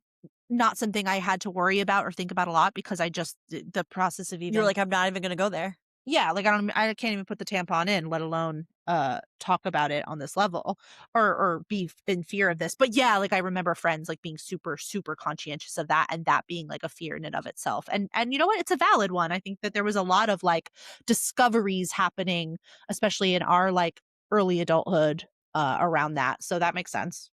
Not something I had to worry about or think about a lot because I just the process of You're even like, I'm not even going to go there. yeah, like, I can't even put the tampon in, let alone, talk about it on this level or be in fear of this. But yeah, like, I remember friends, like, being super, super conscientious of that and that being, like, a fear in and of itself. And you know what? It's a valid one. I think that there was a lot of, like, discoveries happening, especially in our, like, early adulthood, around that. So that makes sense.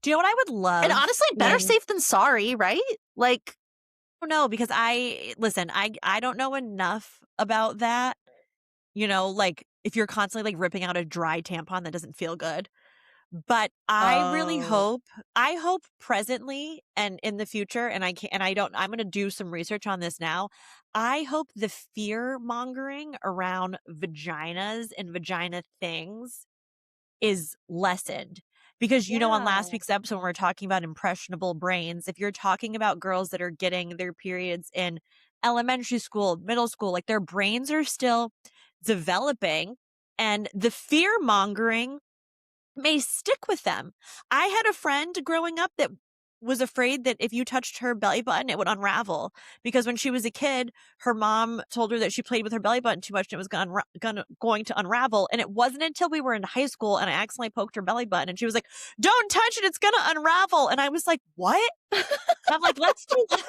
Do you know what I would And love honestly, better when safe than sorry, right? Like, don't know because I don't know enough about that. Like if you're constantly like ripping out a dry tampon that doesn't feel good. But oh, I hope presently and in the future, and I can and I don't I'm gonna do some research on this now. I hope the fear mongering around vaginas and vagina things is lessened. Because, on last yeah. week's episode, when we are talking about impressionable brains, if you're talking about girls that are getting their periods in elementary school, middle school, like their brains are still developing and the fear mongering may stick with them. I had a friend growing up that was afraid that if you touched her belly button, it would unravel because when she was a kid, her mom told her that she played with her belly button too much and it was going to unravel. And it wasn't until we were in high school and I accidentally poked her belly button and she was like, "Don't touch it, it's going to unravel." And I was like, "What?" I'm like, "Let's do that."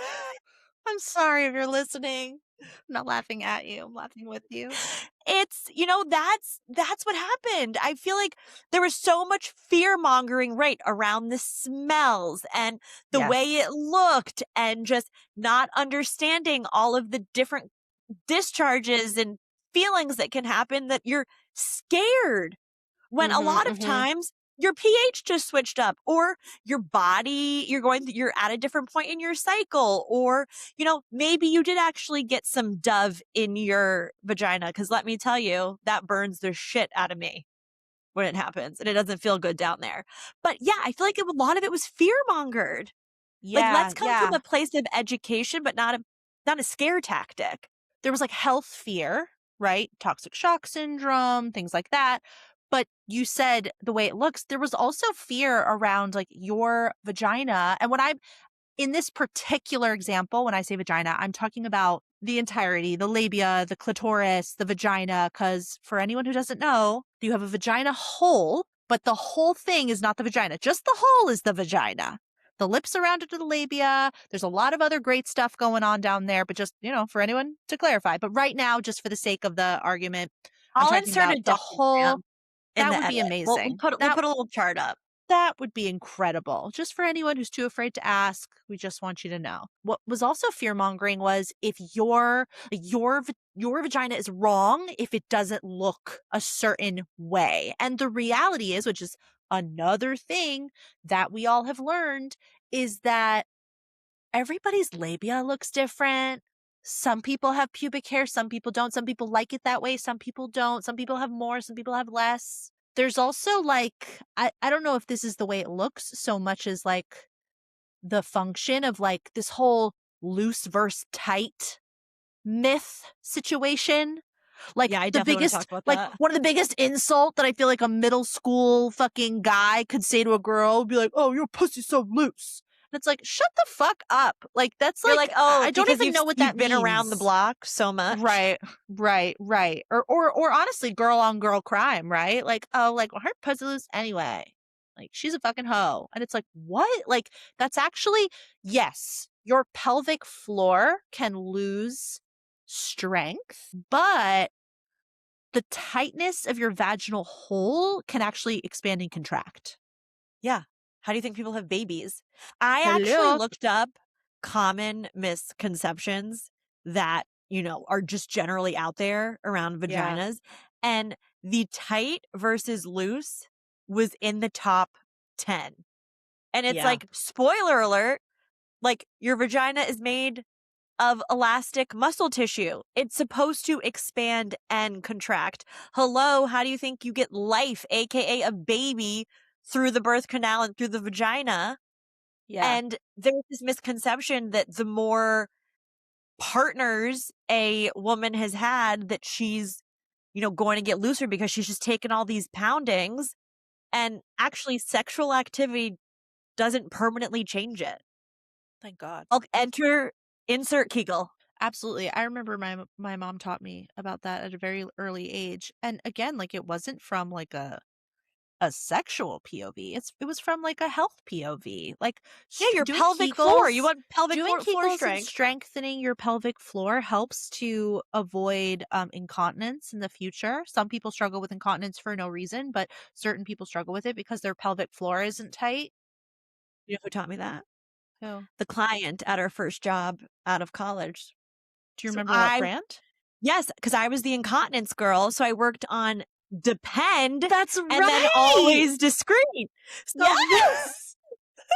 I'm sorry if you're listening. I'm not laughing at you, I'm laughing with you. That's what happened. I feel like there was so much fear mongering right around the smells and the way Yes. it looked and just not understanding all of the different discharges and feelings that can happen that you're scared when a Mhm, lot of mhm. times your pH just switched up or your body, you're at a different point in your cycle, or, maybe you did actually get some Dove in your vagina. Cause let me tell you, that burns the shit out of me when it happens and it doesn't feel good down there. But yeah, I feel like a lot of it was fear mongered. Like, Yeah, let's come from yeah. a place of education, but not a scare tactic. There was, like, health fear, right? Toxic shock syndrome, things like that. But you said the way it looks, there was also fear around, like, your vagina. And when I'm in this particular example, when I say vagina, I'm talking about the entirety, the labia, the clitoris, the vagina, because for anyone who doesn't know, you have a vagina hole, but the whole thing is not the vagina. Just the hole is the vagina. The lips around it are the labia. There's a lot of other great stuff going on down there, but just, for anyone to clarify. But right now, just for the sake of the argument, I'm I'll talking insert about a the whole. diagram in That the would be edit. We'll amazing. put we'll put a little chart up. That would be incredible. Just for anyone who's too afraid to ask, we just want you to know. What was also fear-mongering was if your vagina is wrong if it doesn't look a certain way. And the reality is, which is another thing that we all have learned, is that everybody's labia looks different. Some people have pubic hair, some people don't. Some people like it that way, some people don't. Some people have more, some people have less. There's also like I don't know if this is the way it looks so much as like the function of like this whole loose versus tight myth situation. Like Yeah, I the definitely wanna talk biggest about like that. one of the biggest insult that I feel like a middle school fucking guy could say to a girl would be like, "Oh, your pussy's so loose." And it's like, "Shut the fuck up." Like that's You're like like, I "Oh, don't because even know what that you've been around the means. block so much." Right, right. Or honestly, girl on girl crime, right? Like, oh, like well, her pussy loose anyway. Like she's a fucking hoe. And it's like, what? Like that's actually yes, your pelvic floor can lose strength, but the tightness of your vaginal hole can actually expand and contract. Yeah. How do you think people have babies? I actually Hello. looked up common misconceptions that are just generally out there around Yeah. vaginas. And the tight versus loose was in the top 10. And it's Yeah. like, spoiler alert, like your vagina is made of elastic muscle tissue. It's supposed to expand and contract. Hello, how do you think you get life, aka a baby, through the birth canal and through the vagina? Yeah. And there's this misconception that the more partners a woman has had, that she's, going to get looser because she's just taken all these poundings. And actually, sexual activity doesn't permanently change it. Thank God. I'll enter insert Kegel. Absolutely. I remember my mom taught me about that at a very early age. And again, like it wasn't from like a sexual POV. It was from like a health POV. Like Yeah, your doing pelvic floor. You Kegels, want pelvic floor and strength. strengthening your pelvic floor helps to avoid incontinence in the future. Some people struggle with incontinence for no reason, but certain people struggle with it because their pelvic floor isn't tight. You know who taught me that? So, The client at our first job out of college. do you So remember what brand? yes, because I was the incontinence girl, so I worked on Depend That's and then right. Always Discreet. So Yes.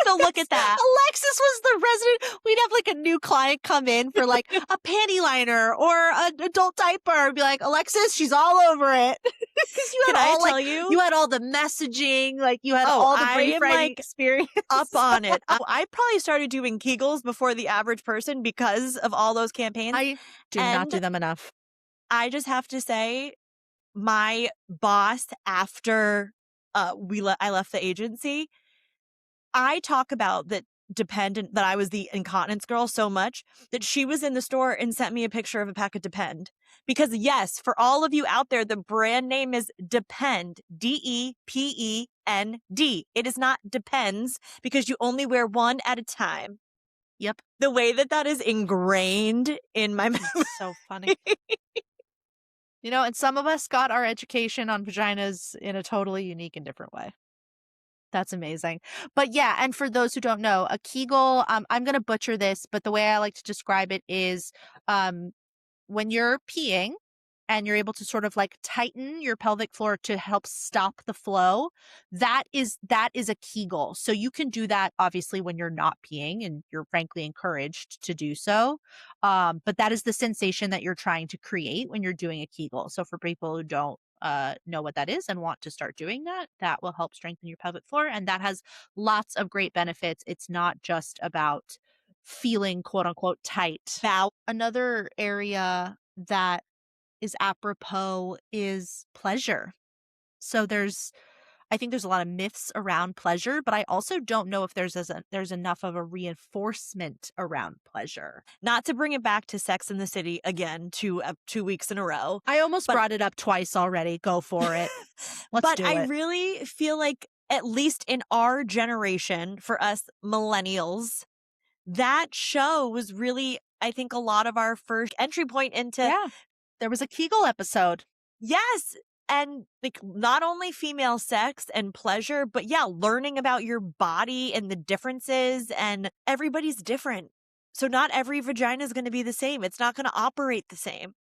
so look That's at that. Alexis was the resident. We'd have like a new client come in for like a panty liner or an adult diaper and be like, Alexis, she's all over it. Because Can I tell you? you had all the messaging, like you had Oh, all the I brief am, writing like, experience. up on it. I probably started doing Kegels before the average person because of all those campaigns, I do not do and them enough. I just have to say, my boss after, I left the agency, I talk about that Dependent that I was the incontinence girl so much that she was in the store and sent me a picture of a pack of Depend. Because yes, for all of you out there, the brand name is Depend, Depend. It is not Depends because you only wear one at a time. Yep. The way that that is ingrained in my memory. It's so funny. And some of us got our education on vaginas in a totally unique and different way. That's amazing. But yeah, and for those who don't know, a Kegel, I'm gonna butcher this, but the way I like to describe it is um when you're peeing and you're able to sort of like tighten your pelvic floor to help stop the flow, that is a Kegel. So you can do that obviously when you're not peeing and you're frankly encouraged to do so. But that is the sensation that you're trying to create when you're doing a Kegel. So for people who don't know what that is and want to start doing that, that will help strengthen your pelvic floor. And that has lots of great benefits. It's not just about feeling quote unquote tight. Bow. Another area that is apropos is pleasure. So I think there's a lot of myths around pleasure, but I also don't know if there's enough of a reinforcement around pleasure. Not to bring it back to Sex in the City again, 2 weeks in a row, I almost but brought it up twice already. Go for it. Let's but do I it. really feel like, at least in our generation, for us millennials, that show was really, I think, a lot of our first entry point into, Yeah. There was a Kegel episode. yes, and like not only female sex and pleasure, but yeah, learning about your body and the differences, and everybody's different. So not every vagina is going to be the same. It's not going to operate the same.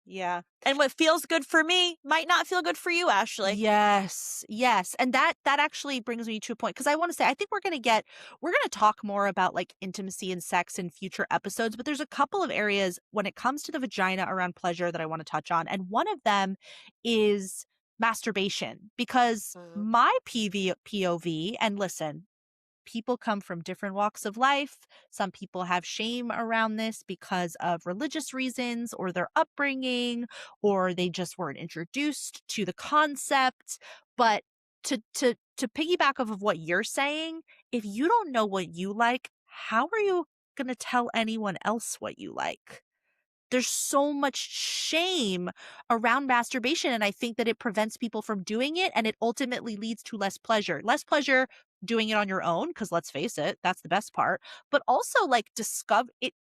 Yeah. And what feels good for me might not feel good for you, Ashley. Yes, yes, and that actually brings me to a point because I want to say I think we're gonna talk more about like intimacy and sex in future episodes, but there's a couple of areas when it comes to the vagina around pleasure that I want to touch on, and one of them is masturbation because Mhm. my POV, and listen, people come from different walks of life. Some people have shame around this because of religious reasons or their upbringing, or they just weren't introduced to the concept. But to piggyback off of what you're saying, if you don't know what you like, how are you going to tell anyone else what you like? There's so much shame around masturbation, and I think that it prevents people from doing it, and it ultimately leads to less pleasure. Less pleasure doing it on your own, because let's face it, that's the best part, but also, like,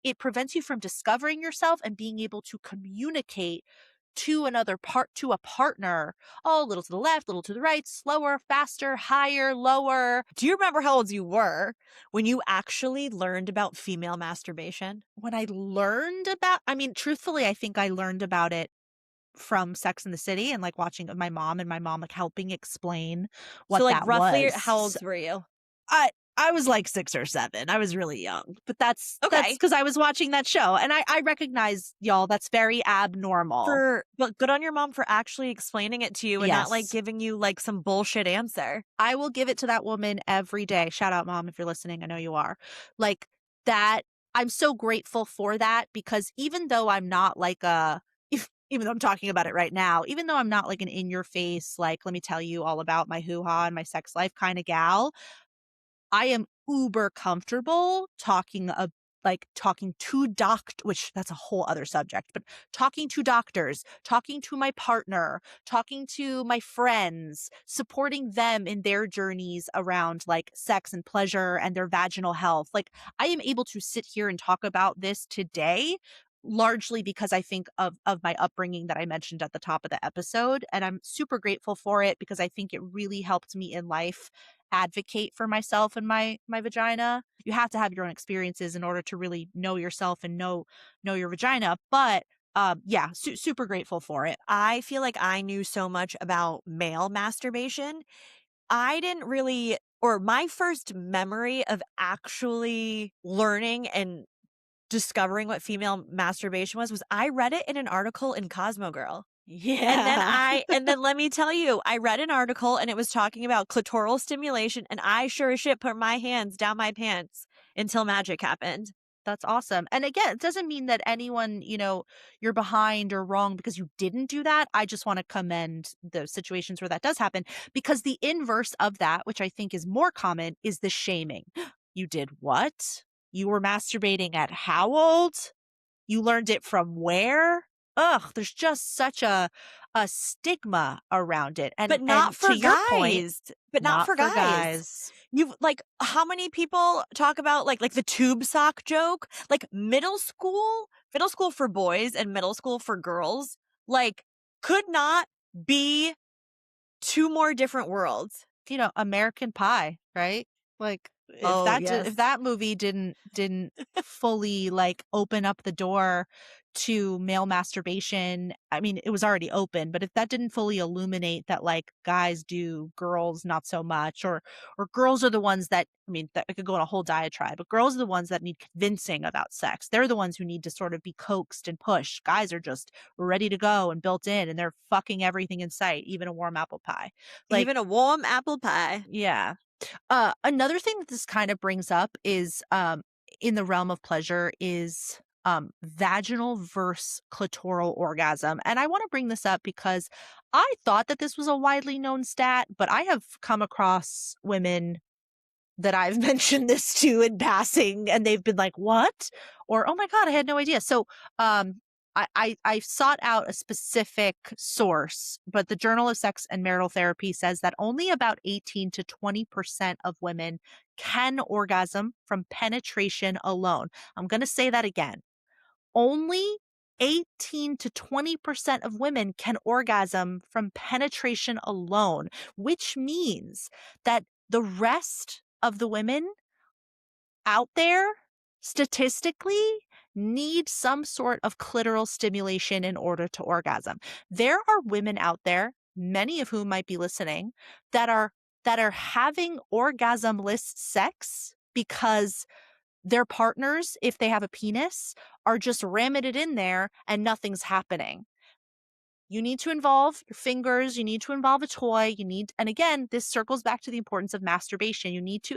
it prevents you from discovering yourself and being able to communicate to another part to a partner, oh, a little to the left, a little to the right, slower, faster, higher, lower. Do you remember how old you were when you actually learned about female masturbation? When I learned about, I mean, truthfully, I think I learned about it from Sex and the City and, like, watching my mom, like, helping explain So, what like, that roughly how was. old were you? I I was, like, 6 or 7. I was really young, but that's Okay. because I was watching that show, and I recognize, y'all, that's very abnormal. But good on your mom for actually explaining it to you and not, like, Yes. giving you, like, some bullshit answer. I will give it to that woman every day. Shout out, mom, if you're listening. I know you are. Like, that I'm so grateful for that because even though I'm not like a even though I'm talking about it right now, even though I'm not like an in your face, like, let me tell you all about my hoo-ha and my sex life kinda gal, I am uber comfortable talking to which that's a whole other subject, but talking to doctors, talking to my partner, talking to my friends, supporting them in their journeys around, like, sex and pleasure and their vaginal health. Like, I am able to sit here and talk about this today largely because I think of my upbringing that I mentioned at the top of the episode, and I'm super grateful for it because I think it really helped me in life advocate for myself and my vagina. You have to have your own experiences in order to really know yourself and know your vagina, but, yeah, super grateful for it. I feel like I knew so much about male masturbation. I didn't really or my first memory of actually learning and discovering what female masturbation was I read it in an article in Cosmo Girl. Yeah. And then let me tell you, I read an article and it was talking about clitoral stimulation, and I sure as shit put my hands down my pants until magic happened. That's awesome. And again, it doesn't mean that anyone, you're behind or wrong because you didn't do that. I just want to commend the situations where that does happen because the inverse of that, which I think is more common, is the shaming. You did what? You were masturbating at how old? You learned it from where? Ugh, there's just such a stigma around it. But And not to for your point, guys. But not not for for guys. guys. You've like, how many people talk about, like, the tube sock joke? Like, middle school for boys and middle school for girls, like, could not be 2 more different worlds. American Pie, right? Like, Oh, if yes. that movie didn't fully, like, open up the door to male masturbation, I mean, it was already open, but if that didn't fully illuminate that, like, guys do, girls not so much, or girls are the ones that I mean, that I could go on a whole diatribe, but girls are the ones that need convincing about sex. They're the ones who need to sort of be coaxed and pushed. Guys are just ready to go and built in, and they're fucking everything in sight, even a warm apple pie. Like, Even a warm apple pie. yeah. Another thing that this kind of brings up is, in the realm of pleasure is, vaginal versus clitoral orgasm, and I wanna bring this up because I thought that this was a widely known stat, but I have come across women that I've mentioned this to in passing, and they've been like, "What?" Or, "Oh my god, I had no idea." So, I sought out a specific source, but the Journal of Sex and Marital Therapy says that only about 18 to 20% of women can orgasm from penetration alone. I'm gonna say that again. Only 18 to 20% of women can orgasm from penetration alone, which means that the rest of the women out there statistically need some sort of clitoral stimulation in order to orgasm. There are women out there, many of whom might be listening, that are having orgasmless sex because their partners, if they have a penis, are just ramming it in there and nothing's happening. You need to involve your fingers, you need to involve a toy, and again, this circles back to the importance of masturbation. You need to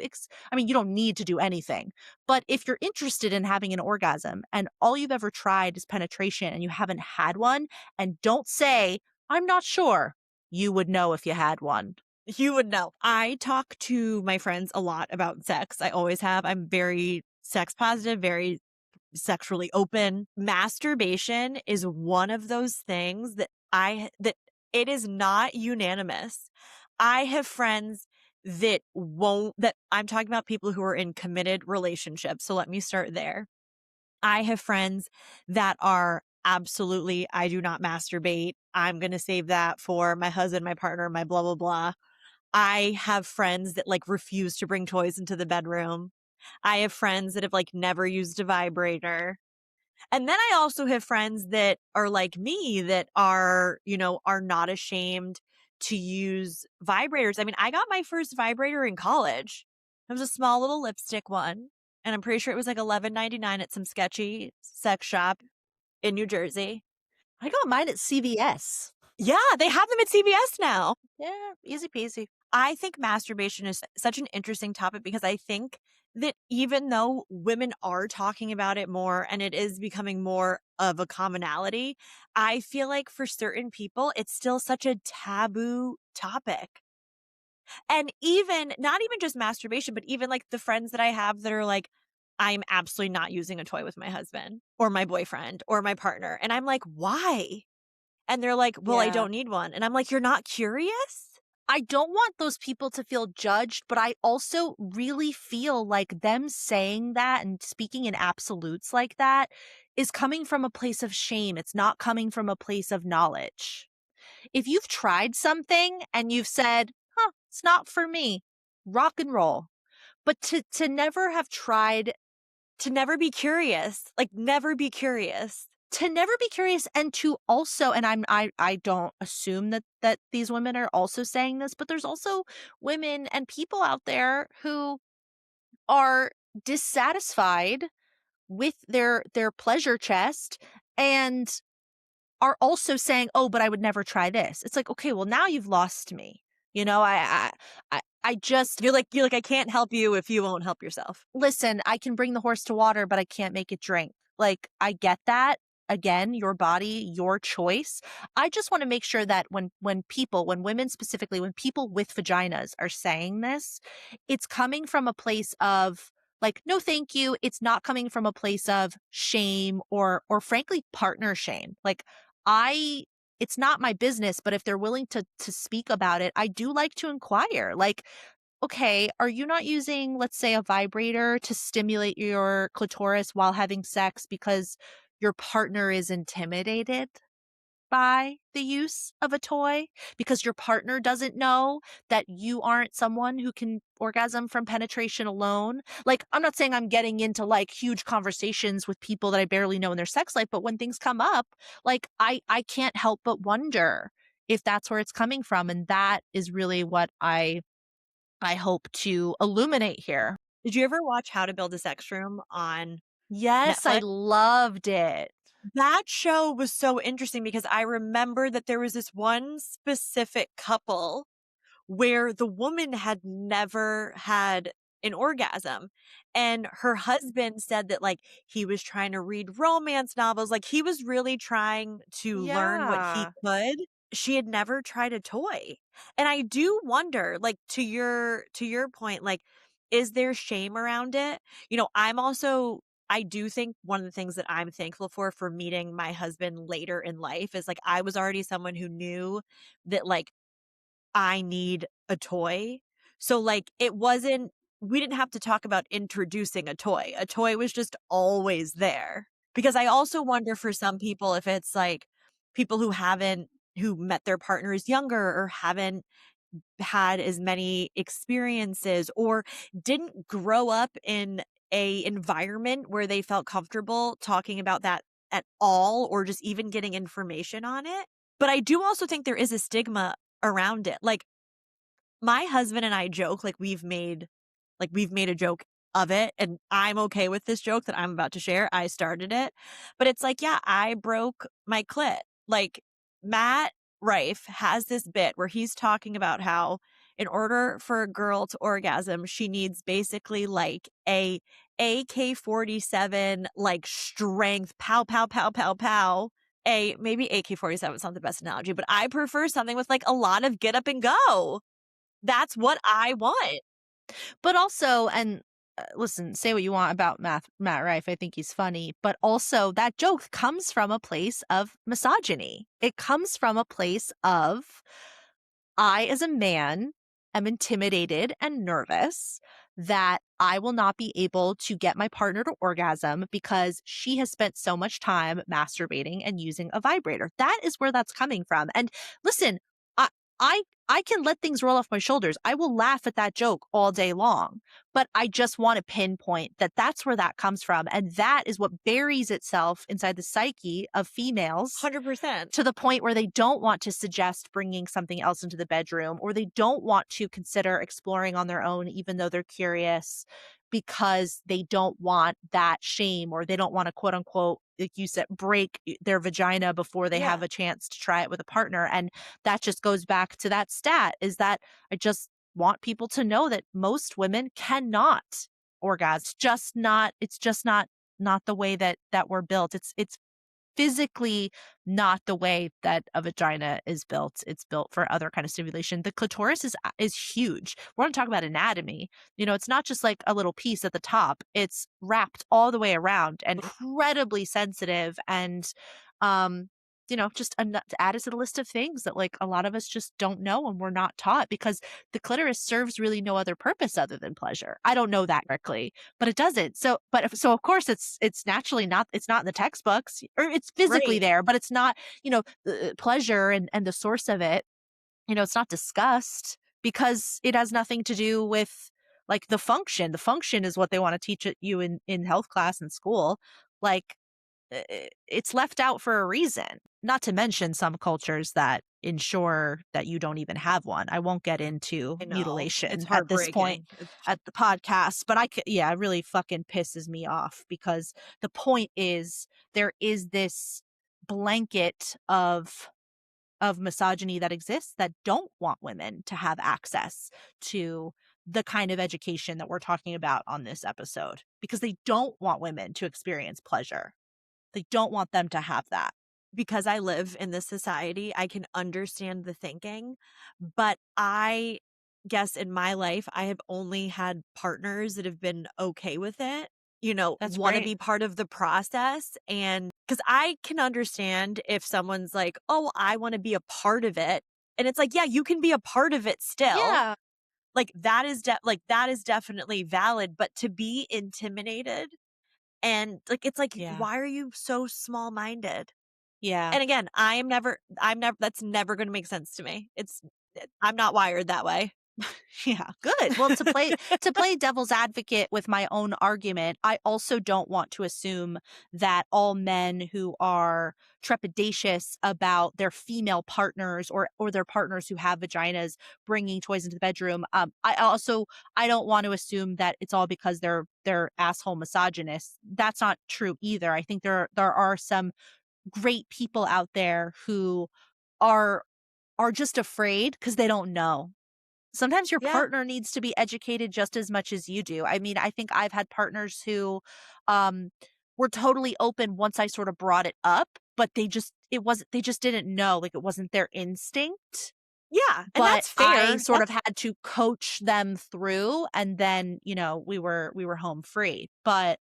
I mean, you don't need to do anything. But if you're interested in having an orgasm and all you've ever tried is penetration and you haven't had one, and don't say, "I'm not sure." You would know if you had one. You would know. I talk to my friends a lot about sex. I always have. I'm very sex positive, very sexually open. Masturbation is one of those things that it is not unanimous. I have friends that I'm talking about people who are in committed relationships. So let me start there. I have friends that are absolutely, I do not masturbate. I'm gonna save that for my husband, my partner, my blah, blah, blah. I have friends that, like, refuse to bring toys into the bedroom. I have friends that have, like, never used a vibrator. And then I also have friends that are like me that are, are not ashamed to use vibrators. I mean, I got my first vibrator in college. It was a small little lipstick one, and I'm pretty sure it was like 11.99 at some sketchy sex shop in New Jersey. I got mine at CVS. Yeah, they have them at CVS now. Yeah, easy peasy. I think masturbation is such an interesting topic because I think that even though women are talking about it more and it is becoming more of a commonality, I feel like for certain people, it's still such a taboo topic. And even not even just masturbation, but even like the friends that I have that are like, I'm absolutely not using a toy with my husband or my boyfriend or my partner. And I'm like, why? And they're like, well, I Yeah. don't need one. And I'm like, you're not curious? I don't want those people to feel judged, but I also really feel like them saying that and speaking in absolutes like that is coming from a place of shame. It's not coming from a place of knowledge. If you've tried something and you've said, huh, it's not for me, rock and roll. But to never have tried, To never be curious, like, never be curious. to never be curious, and to also, and I don't assume that these women are also saying this, but there's also women and people out there who are dissatisfied with their pleasure chest and are also saying, "Oh, but I would never try this." It's like, "Okay, well, now you've lost me." You know, I just You're like, "I can't help you if you won't help yourself." listen, I can bring the horse to water, but I can't make it drink. Like, I get that. Again, your body, your choice. I just want to make sure that when women specifically, when people with vaginas are saying this, it's coming from a place of like, no, thank you. It's not coming from a place of shame or frankly partner shame. Like, I it's not my business, but if they're willing to speak about it, I do like to inquire. Like, okay, are you not using, let's say, a vibrator to stimulate your clitoris while having sex because your partner is intimidated by the use of a toy? Because your partner doesn't know that you aren't someone who can orgasm from penetration alone? Like, I'm not saying I'm getting into like huge conversations with people that I barely know in their sex life, but when things come up, like I can't help but wonder if that's where it's coming from. And that is really what I hope to illuminate here. Did you ever watch How to Build a Sex Room on Yes, I Netflix? loved it. That show was so interesting because I remember that there was this one specific couple where the woman had never had an orgasm, and her husband said that, like, he was trying to read romance novels, like, he was really trying to learn what he Yeah. could. She had never tried a toy, and I do wonder, like, to your point, like, is there shame around it? I do think one of the things that I'm thankful for meeting my husband later in life is, like, I was already someone who knew that, like, I need a toy. So, like, we didn't have to talk about introducing a toy. A toy was just always there. Because I also wonder for some people if it's like people who met their partners younger or haven't had as many experiences or didn't grow up in a environment where they felt comfortable talking about that at all or just even getting information on it. But I do also think there is a stigma around it. Like my husband and I joke like we've made a joke of it and I'm okay with this joke that I'm about to share. I started it. But it's like, yeah, I broke my clit. Like Matt Rife has this bit where he's talking about how in order for a girl to orgasm, she needs basically like a AK-47 like strength pow pow pow pow pow. A maybe AK-47 is not the best analogy, but I prefer something with like a lot of get up and go. That's what I want. But also, and listen, say what you want about Matt Rife. I think he's funny, but also that joke comes from a place of misogyny. It comes from a place of I, as a man, am intimidated and nervous that I will not be able to get my partner to orgasm because she has spent so much time masturbating and using a vibrator. That is where that's coming from. And listen, I I I can let things roll off my shoulders. I will laugh at that joke all day long, but I just want to pinpoint that that's where that comes from, and that is what buries itself inside the psyche of females 100%. to the point where they don't want to suggest bringing something else into the bedroom, or they don't want to consider exploring on their own even though they're curious, because they don't want that shame, or they don't want to quote unquote, like you said, break their vagina before they have Yeah. a chance to try it with a partner. And that just goes back to that stat, is that I just want people to know that most women cannot orgasm. It's just not the way that we're built. It's physically not the way that a vagina is built. It's built for other kind of stimulation. The clitoris is huge. We're going to talk about anatomy. It's not just like a little piece at the top. It's wrapped all the way around and incredibly sensitive, and um just added to the list of things that like a lot of us just don't know and we're not taught, because the clitoris serves really no other purpose other than pleasure. I don't know that correctly, but it doesn't. So of course it's naturally not, it's not in the textbooks, or it's physically Right. there, but it's not, pleasure and the source of it, it's not discussed because it has nothing to do with like the function. The function is what they want to teach you in health class in school. Like it's left out for a reason. Not to mention some cultures that ensure that you don't even have one. I won't get into I know. It's mutilation at this point heartbreaking. It's at the podcast, but yeah, it really fucking pisses me off, because the point is there is this blanket of misogyny that exists that don't want women to have access to the kind of education that we're talking about on this episode, because they don't want women to experience pleasure. They don't want them to have that. because I live in this society, I can understand the thinking, but I guess in my life, I have only had partners that have been okay with it, That's want to great. be part of the process. And because I can understand if someone's like, oh, I want to be a part of it. And it's like, yeah, you can be a part of it still. Yeah. Like that is definitely valid, but to be intimidated and like it's like, Yeah. why are you so small-minded? Yeah. And again, I'm never that's never gonna make sense to me. I'm not wired that way. Yeah, good. Well, to play devil's advocate with my own argument, I also don't want to assume that all men who are trepidatious about their female partners, or their partners who have vaginas bringing toys into the bedroom. I don't want to assume that it's all because they're asshole misogynists. That's not true either. I think there are some great people out there who are just afraid because they don't know. Sometimes your Yeah, partner needs to be educated just as much as you do. I mean, I think I've had partners who um were totally open once I sort of brought it up, but they just didn't know, like it wasn't their instinct. yeah, and But that's I fair. sort of had to coach them through, and then, we were home free. But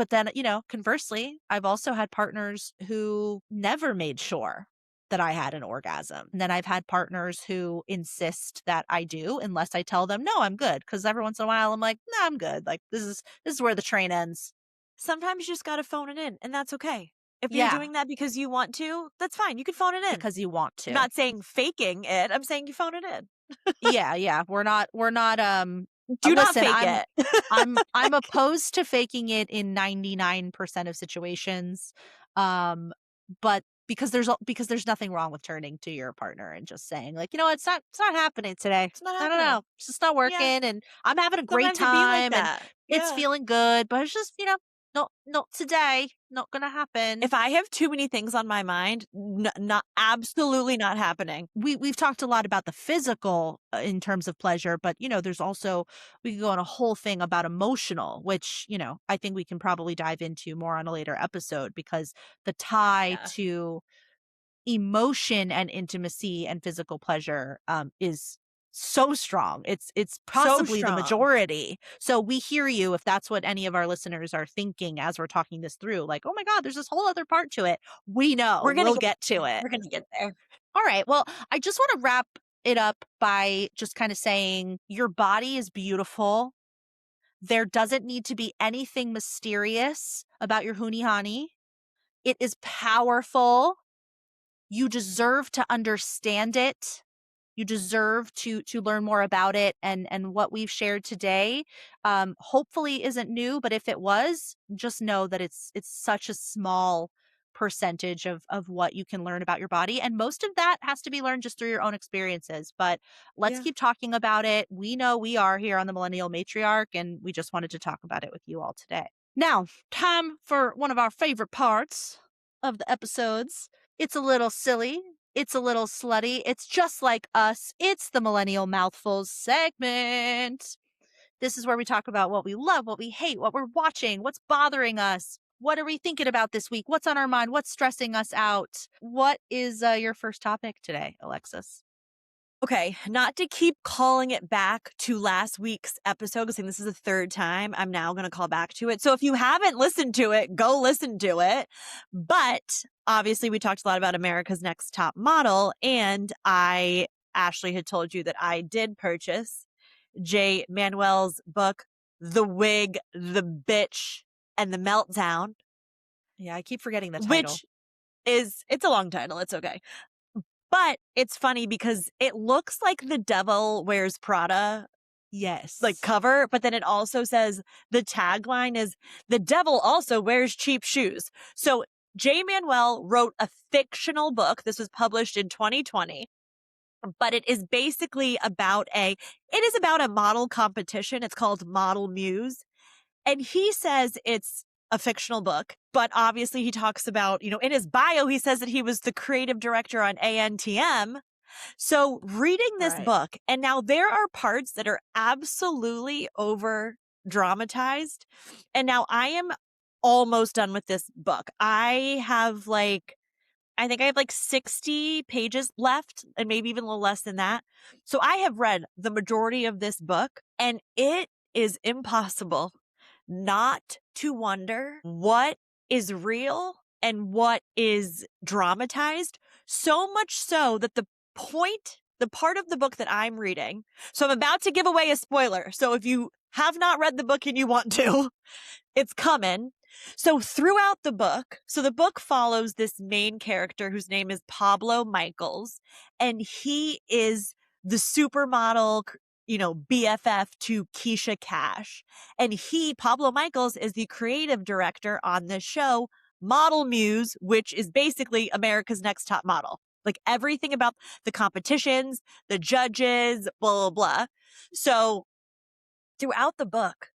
then, conversely, I've also had partners who never made sure that I had an orgasm. And then I've had partners who insist that I do unless I tell them, "No, I'm good." Because every once in a while I'm like, "No, I'm good. Like this is where the train ends." Sometimes you just gotta phone it in, and that's okay. If you're Yeah, doing that because you want to, that's fine, you can phone it in. because you want I'm to. not saying faking it, I'm saying you phone it in. Yeah, yeah. We're not Do not listen, fake I'm it. I'm opposed to faking it in 99% of situations. But because there's nothing wrong with turning to your partner and just saying like, it's not happening today. It's not I don't know. happening. It's just not Yeah, working, and I'm having a great sometimes it be like time, and that. it's Yeah. feeling good, but it's just, not today. Not gonna If happen. I have too many things on my mind, not absolutely not happening. We've talked a lot about the physical, in terms of pleasure, but there's also, we can go on a whole thing about emotional, which I think we can probably dive into more on a later episode, because the tie Yeah. to emotion and intimacy and physical pleasure is so strong. It's So possibly the strong. majority. So we hear you if that's what any of our listeners are thinking as we're talking this through. Like, oh my God, there's this whole other part to it. We know. We're gonna We'll get get to there. it. We're gonna get there. All right. Well, I just want to wrap it up by just kind of saying your body is beautiful. There doesn't need to be anything mysterious about your hoonie honey. It is powerful. You deserve to understand it. You deserve to learn more about it, and what we've shared today, hopefully isn't new, but if it was, just know that it's such a small percentage of what you can learn about your body, and most of that has to be learned just through your own experiences. But let's Yeah. keep talking about it. We know we are here on the Millennial Matriarch, and we just wanted to talk about it with you all today. Now, time for one of our favorite parts of the episodes. It's a little silly. It's a little slutty. It's just like us. It's the Millennial Mouthfuls segment. This is where we talk about what we love, what we hate, what we're watching, what's bothering us. What are we thinking about this week? What's on our mind? What's stressing us out? What is your first topic today, Alexis? Okay, not to keep calling it back to last week's episode, because this is the third time I'm now going to call back to it. So if you haven't listened to it, go listen to it. But obviously, we talked a lot about America's Next Top Model, and Ashley had told you that I did purchase Jay Manuel's book, The Wig, The Bitch, and The Meltdown, Yeah, I keep forgetting the title. which it's a long title. It's okay. But it's funny because it looks like the Devil Wears Prada Yes. like cover, but then it also says the tagline is the devil also wears cheap shoes. So Jay Manuel wrote a fictional book. This was published in 2020, but it is basically about it is about a model competition. It's called Model Muse. And he says it's a fictional book, but obviously he talks about, in his bio, he says that he was the creative director on ANTM. So reading this Right. book, and now there are parts that are absolutely over dramatized. And now I am almost done with this book. I think I have like 60 pages left and maybe even a little less than that. So I have read the majority of this book, and it is impossible not to wonder what is real and what is dramatized. So much so that the part of the book that I'm reading, so I'm about to give away a spoiler. So if you have not read the book and you want to, it's coming. So throughout the book, the book follows this main character whose name is Pablo Michaels, and he is the supermodel, BFF to Keisha Cash. And Pablo Michaels, is the creative director on this show, Model Muse, which is basically America's Next Top Model. Like everything about the competitions, the judges, blah, blah, blah. So throughout the book,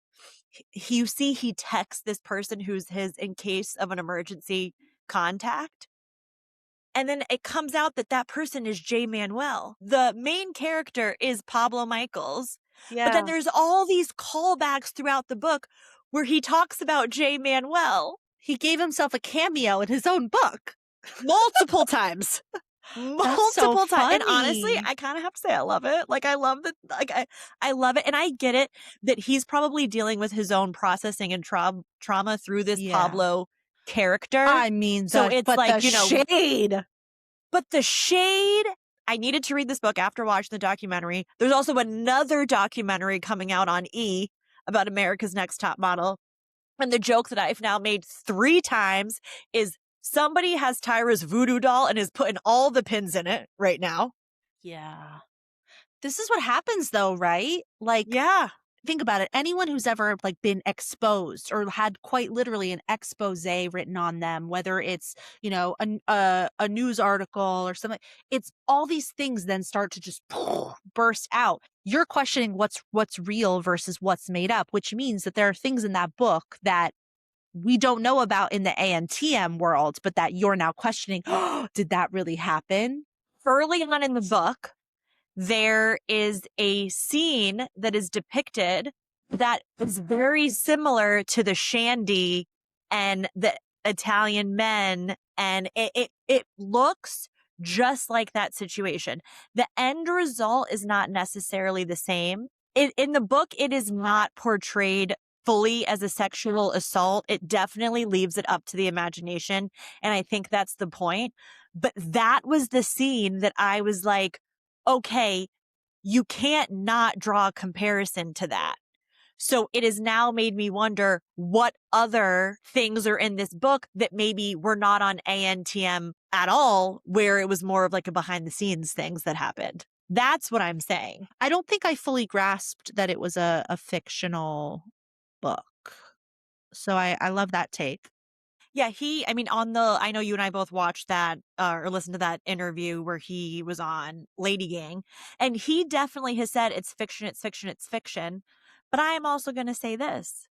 you see he texts this person who's his in case of an emergency contact. And then it comes out that that person is Jay Manuel. The main character is Pablo Michaels. But then Yeah. there's all these callbacks throughout the book where he talks about Jay Manuel He gave himself a cameo in his own book. multiple times. That's so Multiple times. And honestly, funny. I kind of have to say I love it. Like I love that. I love it. And I get it that he's probably dealing with his own processing and trauma through this Yeah. Pablo character. I mean, So it's the like, shade. but the shade, I needed to read this book after watching the documentary. There's also another documentary coming out on E! About America's Next Top Model. And the joke that I've now made 3 times is somebody has Tyra's voodoo doll and is putting all the pins in it right now. Yeah. This is what happens though, right? Like, Yeah. think about it. Anyone who's ever been exposed or had quite literally an expose written on them, whether it's, a news article or something, it's all these things then start to just burst out. You're questioning what's real versus what's made up, which means that there are things in that book that we don't know about in the ANTM world, but that you're now questioning, oh, did that really happen? Early on in the book, there is a scene that is depicted that is very similar to the Shandy and the Italian men. And it looks just like that situation. The end result is not necessarily the same. In the book, it is not portrayed fully as a sexual assault. It definitely leaves it up to the imagination. And I think that's the point. But that was the scene that I was like, okay, you can't not draw a comparison to that. So it has now made me wonder what other things are in this book that maybe were not on ANTM at all, where it was more of like a behind the scenes things that happened. That's what I'm saying. I don't think I fully grasped that it was a fictional book. So I love that take. Yeah, I mean, I know you and I both watched that or listened to that interview where he was on Lady Gang, and he definitely has said it's fiction, it's fiction, it's fiction. But I am also going to say this: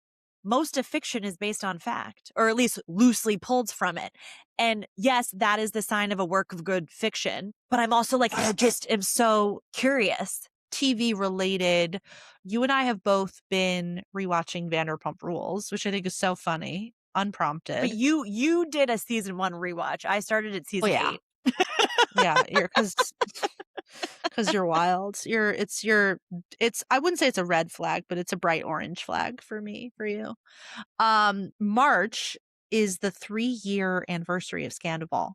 most of fiction is based on fact, or at least loosely pulled from it. And yes, that is the sign of a work of good fiction. But I'm also like, I just am so curious. TV related, you and I have both been rewatching Vanderpump Rules, which I think is so funny, But unprompted. you did a season 1 rewatch. I started at Oh season yeah. 8. Yeah, you're because you're wild. It's I wouldn't say it's a red flag, but it's a bright orange flag for me, for you. March is the 3-year anniversary of Scandival.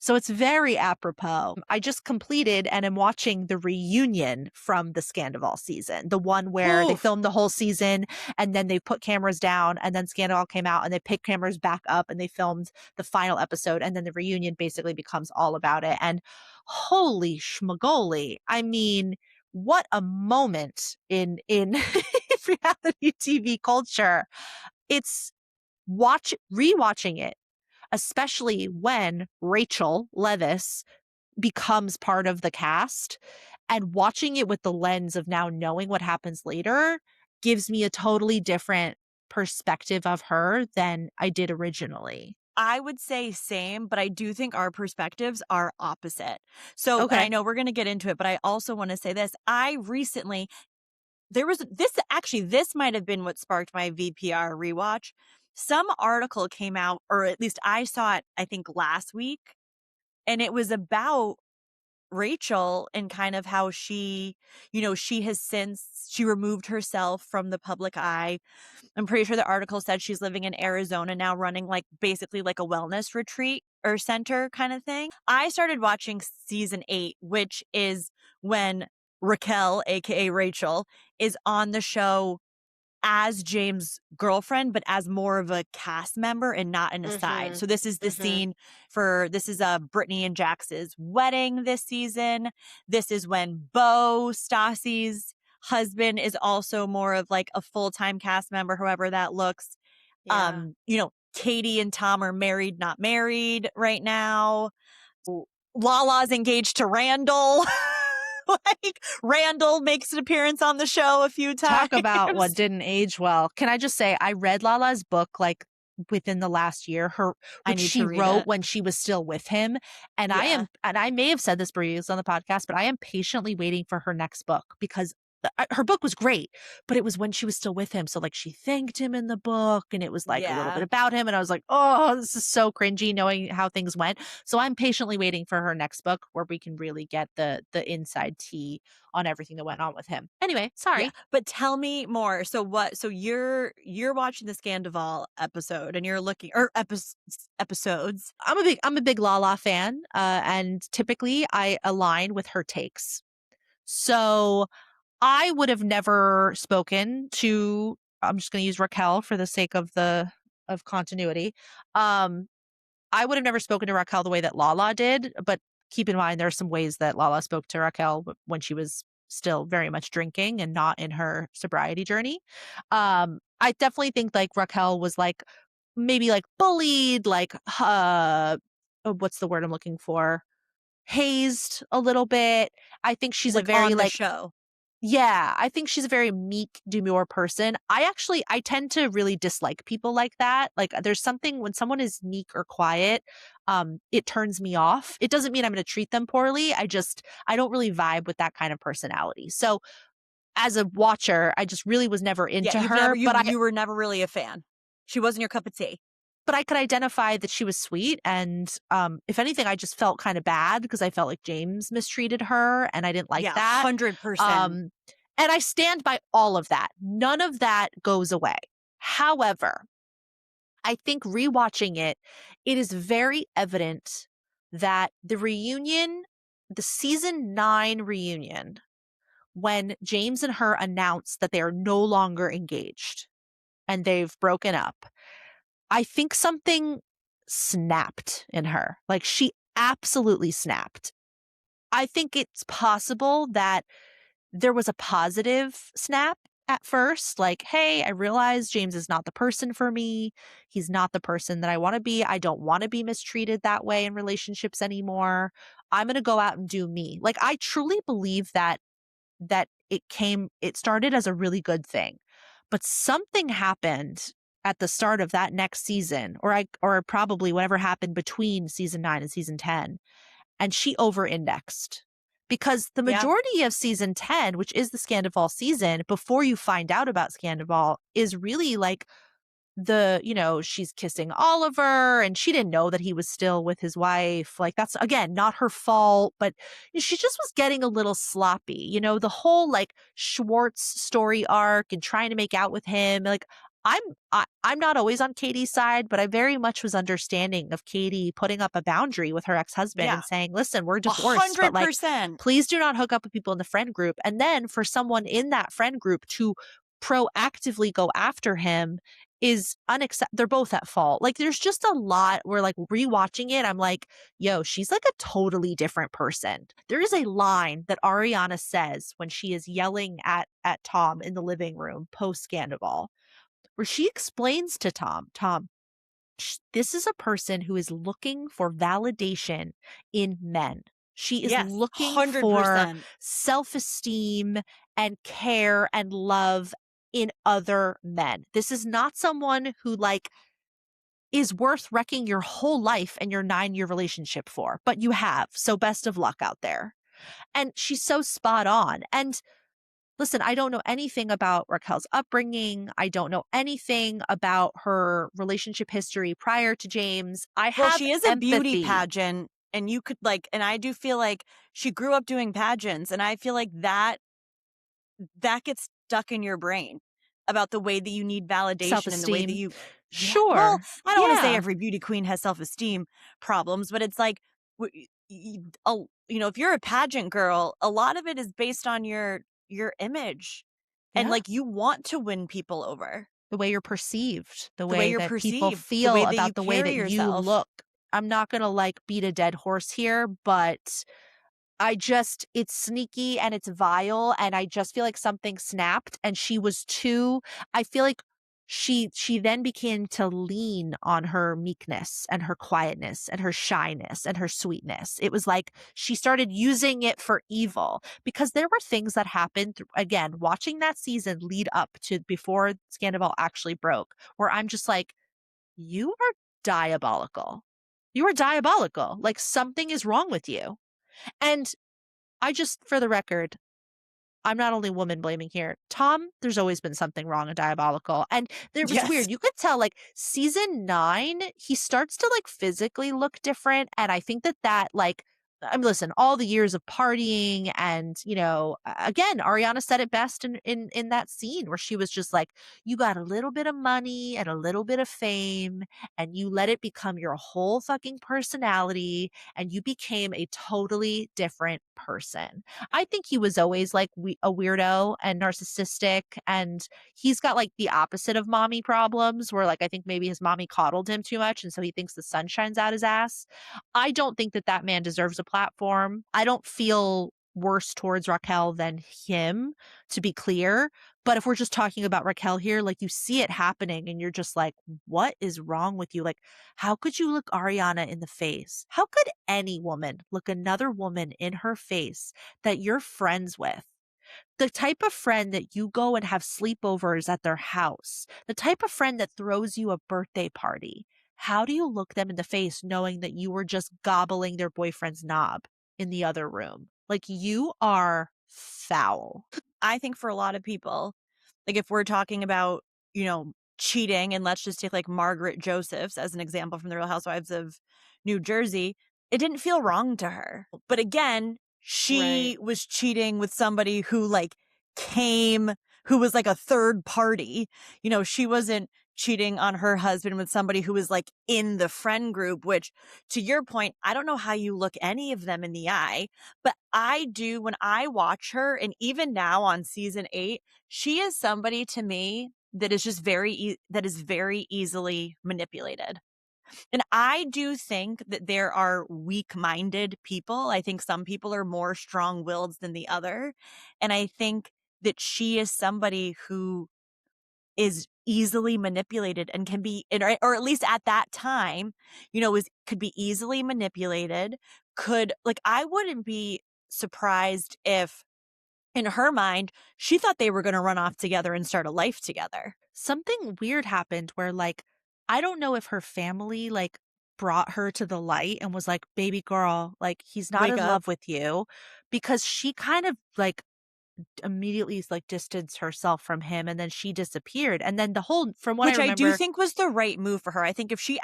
So it's very apropos. I just completed and am watching the reunion from the Scandival season, the one where they Oof. filmed the whole season and then they put cameras down and then Scandival came out and they picked cameras back up and they filmed the final episode and then the reunion basically becomes all about it. And holy schmagoli. I mean, what a moment in reality TV culture. It's rewatching it, especially when Rachel Leviss becomes part of the cast, and watching it with the lens of now knowing what happens later gives me a totally different perspective of her than I did originally. I would say same, but I do think our perspectives are opposite. So, and I Okay. know we're going to get into it, but I also want to say this. I recently, this might have been what sparked my VPR rewatch. Some article came out, or at least I saw it, I think last week, and it was about Rachel and kind of how she removed herself from the public eye. I'm pretty sure the article said she's living in Arizona now, running like basically like a wellness retreat or center kind of thing. I started watching season 8, which is when Raquel, aka Rachel, is on the show as James' girlfriend, but as more of a cast member and not an aside. Mhm. So this is the Mhm. scene this is Brittany and Jax's wedding this season. This is when Bo, Stassi's husband, is also more of like a full-time cast member, however that looks. Yeah. Katie and Tom are married, not married right now. Lala's engaged to Randall. Like Randall makes an appearance on the show a few Talk about what times. didn't age well. Can I just say I read Lala's book, like, within the last year, her I which need she to read wrote it. when she was still with him, Yeah. and I may have said this previously on the podcast, but I am patiently waiting for her next book because her book was great, but it was when she was still with him, so, like, she thanked him in the book, and it was, like, a little bit Yeah. about him, and I was like, "Oh, this is so cringy knowing how things went." So I'm patiently waiting for her next book where we can really get the inside tea on everything that went on with him. Anyway, Yeah. sorry. But tell me more. So you're watching the Scandival episode and you're looking or episodes. I'm a big Lala fan, and typically I align with her takes. So I would have never spoken to. I'm just going to use Raquel for the sake of the of continuity. Um, I would have never spoken to Raquel the way that Lala did, but keep in mind there are some ways that Lala spoke to Raquel when she was still very much drinking and not in her sobriety journey. I definitely think like Raquel was like maybe like bullied, like what's the word I'm looking for? Hazed a little bit. I think she's a Like very on the like show. yeah, I think she's a very meek, demure person. I tend to really dislike people like that. Like there's something when someone is meek or quiet, it turns me off. It doesn't mean I'm going to treat them poorly. I don't really vibe with that kind of personality. So as a watcher, I just really was never Yeah, into her, you were never really a fan. She wasn't your cup of tea. but I could identify that she was sweet and if anything I just felt kind of bad because I felt like James mistreated her and I didn't like Yeah, that. 100%. Um and I stand by all of that. None of that goes away. However, I think rewatching it, it is very evident that the reunion the season 9 reunion when James and her announced that they are no longer engaged and they've broken up. I think something snapped in her. Like, she absolutely snapped. I think it's possible that there was a positive snap at first, like, "Hey, I realize James is not the person for me. He's not the person that I wanna be. I don't wanna be mistreated that way in relationships anymore. I'm gonna go out and do me." Like, I truly believe that it started as a really good thing. But something happened at the start of that next season, or probably whatever happened between season 9 and season 10, and she over-indexed. Because the Yeah. majority of season 10, which is the Scandival season, before you find out about Scandival, is really like she's kissing Oliver and she didn't know that he was still with his wife. Like, that's again not her fault, but she just was getting a little sloppy. The whole like Schwartz story arc and trying to make out with him. Like, I'm not always on Katie's side, but I very much was understanding of Katie putting up a boundary with her ex-husband Yeah. and saying, "Listen, we're divorced, but like 100%. please do not hook up with people in the friend group." And then for someone in that friend group to proactively go after him is unacceptable. They're both at fault. Like, there's just a lot where, like, rewatching it, I'm like, yo, she's like a totally different person. There is a line that Ariana says when she is yelling at Tom in the living room post Scandival, where she explains to Tom, this is a person who is looking for validation in men. She is Yes, looking for 100%. self-esteem and care and love in other men. This is not someone who like is worth wrecking your whole life and your 9-year relationship for, but you have. So best of luck out there. And she's so spot on. And listen, I don't know anything about Raquel's upbringing. I don't know anything about her relationship history prior to James. I Well, have she is a beauty empathy. pageant, and you could, like, and I do feel like she grew up doing pageants, and I feel like that gets stuck in your brain about the way that you need validation and the way that Self-esteem. you. Yeah, well, Sure. I don't wanna say Yeah. every beauty queen has self-esteem problems, but it's like, if you're a pageant girl, a lot of it is based on your image, and, Yeah. like, you want to win people over, The way you're perceived, the the way way you're that people perceived, the way feel that you about the way carry that you yourself. look. I'm not gonna like beat a dead horse here, but it's sneaky and it's vile, and I just feel like something snapped and she was too I feel like she then began to lean on her meekness and her quietness and her shyness and her sweetness. It was like she started using it for evil because there were things that happened again, watching that season lead up to before Scandival actually broke, where I'm just like, "You are diabolical. You are diabolical. Like, something is wrong with you." And I just for the record, I'm not only woman blaming here. Tom, there's always been something wrong and diabolical. And there was Yes. weird. You could tell like season 9, he starts to like physically look different. And I think that like I mean, listen, all the years of partying and, again, Ariana said it best in that scene where she was just like, you got a little bit of money and a little bit of fame, and you let it become your whole fucking personality, and you became a totally different person. I think he was always like a weirdo and narcissistic, and he's got like the opposite of mommy problems, where like I think maybe his mommy coddled him too much, and so he thinks the sun shines out his ass. I don't think that man deserves a platform. I don't feel worse towards Raquel than him, to be clear. But if we're just talking about Raquel here, like you see it happening and you're just like, what is wrong with you? Like, how could you look Ariana in the face? How could any woman look another woman in her face that you're friends with? The type of friend that you go and have sleepovers at their house, the type of friend that throws you a birthday party. How do you look them in the face knowing that you were just gobbling their boyfriend's knob in the other room? Like, you are foul. I think for a lot of people, like, if we're talking about, cheating, and let's just take, like, Margaret Josephs as an example from the Real Housewives of New Jersey, it didn't feel wrong to her. But again, Right. she was cheating with somebody who, like, came who was like a third party. She wasn't cheating on her husband with somebody who was like in the friend group, which to your point, I don't know how you look any of them in the eye, but I do when I watch her. And even now on season 8, she is somebody to me that is just that is very easily manipulated. And I do think that there are weak-minded people. I think some people are more strong-willed than the other. And I think that she is somebody who is easily manipulated and can be, or at least at that time, could be easily manipulated. I wouldn't be surprised if in her mind, she thought they were going to run off together and start a life together. Something weird happened where, like, I don't know if her family, like, brought her to the light and was like, "Baby girl, like, he's not Wake in up. love with you," because she kind of, like, immediately, like, distanced herself from him, and then she disappeared, and then the whole from what I Which I do remember. think was the right move for her. I think if she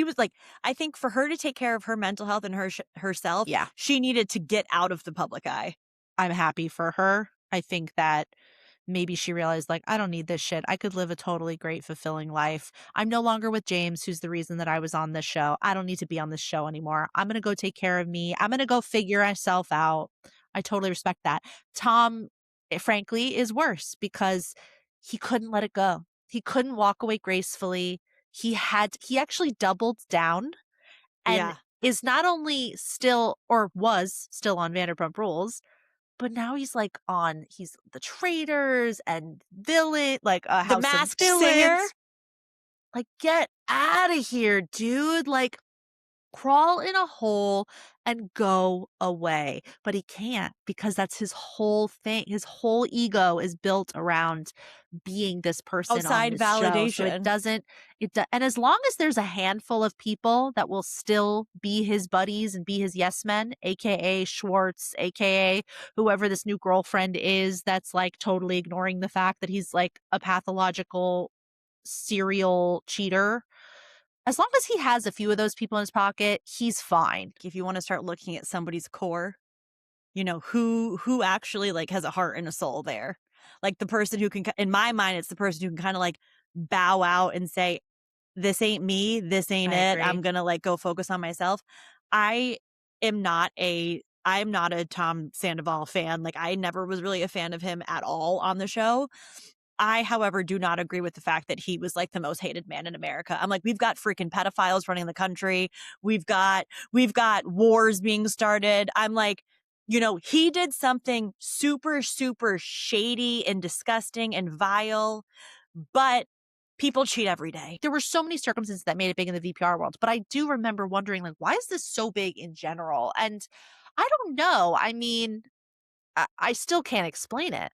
was like, I think for her to take care of her mental health and herself, Yeah. she needed to get out of the public eye. I'm happy for her. I think that maybe she realized, like, I don't need this shit. I could live a totally great, fulfilling life. I'm no longer with James, who's the reason that I was on this show. I don't need to be on this show anymore. I'm going to go take care of me. I'm going to go figure myself out. I totally respect that. Tom, frankly, is worse because he couldn't let it go. He couldn't walk away gracefully. He actually doubled down and Yeah. is not only still or was still on Vanderpump Rules, but now he's the Traitors and The House of Masked Singer. Villains. Like, get out of here, dude. Like, crawl in a hole and go away. But he can't because that's his whole thing. His whole ego is built around being this person on Outside this show. So it validation. doesn't, and as long as there's a handful of people that will still be his buddies and be his yes men, AKA Schwartz, AKA whoever this new girlfriend is, that's like totally ignoring the fact that he's like a pathological serial cheater. As long as he has a few of those people in his pocket, he's fine. If you want to start looking at somebody's core, who actually like has a heart and a soul there. Like the person who can, in my mind, it's the person who can kind of like bow out and say, this ain't me, this ain't I it. agree. I'm gonna like go focus on myself. I I'm not a Tom Sandoval fan. Like I never was really a fan of him at all on the show. I, however, do not agree with the fact that he was like the most hated man in America. I'm like, we've got freaking pedophiles running the country. We've got wars being started. I'm like, he did something super, super shady and disgusting and vile, but people cheat every day. There were so many circumstances that made it big in the VPR world, but I do remember wondering, like, why is this so big in general? And I don't know. I mean, I still can't explain it.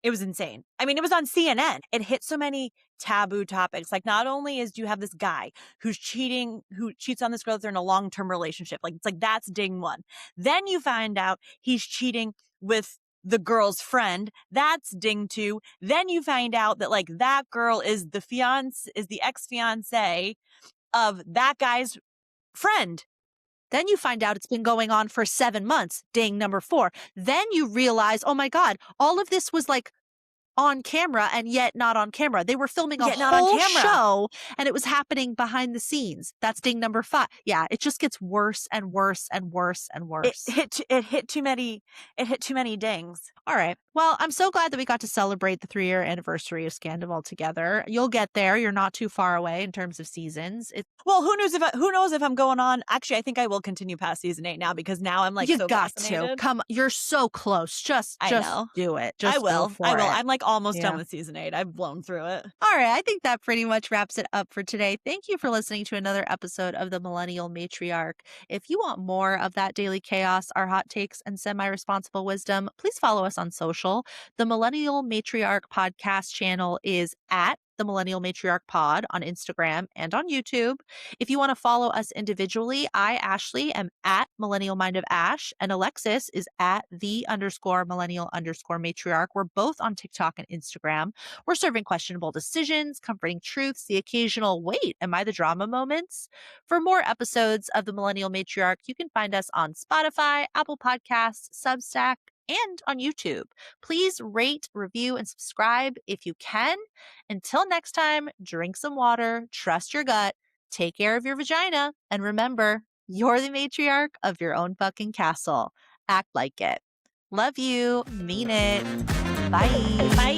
It was insane. I mean, it was on CNN. It hit so many taboo topics. Like, not only do you have this guy who cheats on this girl that they're in a long-term relationship. Like, it's like that's ding one. Then you find out he's cheating with the girl's friend. That's ding two. Then you find out that like that girl is the ex-fiance of that guy's friend. Then you find out it's been going on for 7 months. Ding, number 4. Then you realize, oh my God, all of this was like on camera and yet not on camera. They were filming a Yet not on whole camera. show and it was happening behind the scenes. That's ding number 5. Yeah, it just gets worse and worse and worse and worse. It hit too many dings. All right. Well, I'm so glad that we got to celebrate the 3-year anniversary of Scandal together. You'll get there. You're not too far away in terms of seasons. Well, who knows if I'm going on. Actually, I think I will continue past season 8 now because now I'm like You so got to. fascinated. Come, you're so close. Just I know. do it. I Just go will. for I will. it. I'm like almost Yeah. done with season 8. I've blown through it. All right. I think that pretty much wraps it up for today. Thank you for listening to another episode of the Millennial Matriarch. If you want more of that daily chaos, our hot takes, and semi-responsible wisdom, please follow us on social. The Millennial Matriarch podcast channel is at the Millennial Matriarch Pod on Instagram and on YouTube. If you want to follow us individually, I, Ashley, am at Millennial Mind of Ash, and Alexis is at _millennial_matriarch. We're both on TikTok and Instagram. We're serving questionable decisions, comforting truths, the occasional wait, am I the drama moments? For more episodes of the Millennial Matriarch, you can find us on Spotify, Apple Podcasts, Substack, and on YouTube. Please rate, review, and subscribe if you can. Until next time, drink some water, trust your gut, take care of your vagina, and remember, you're the matriarch of your own fucking castle. Act like it. Love you. Mean it. Bye. Bye.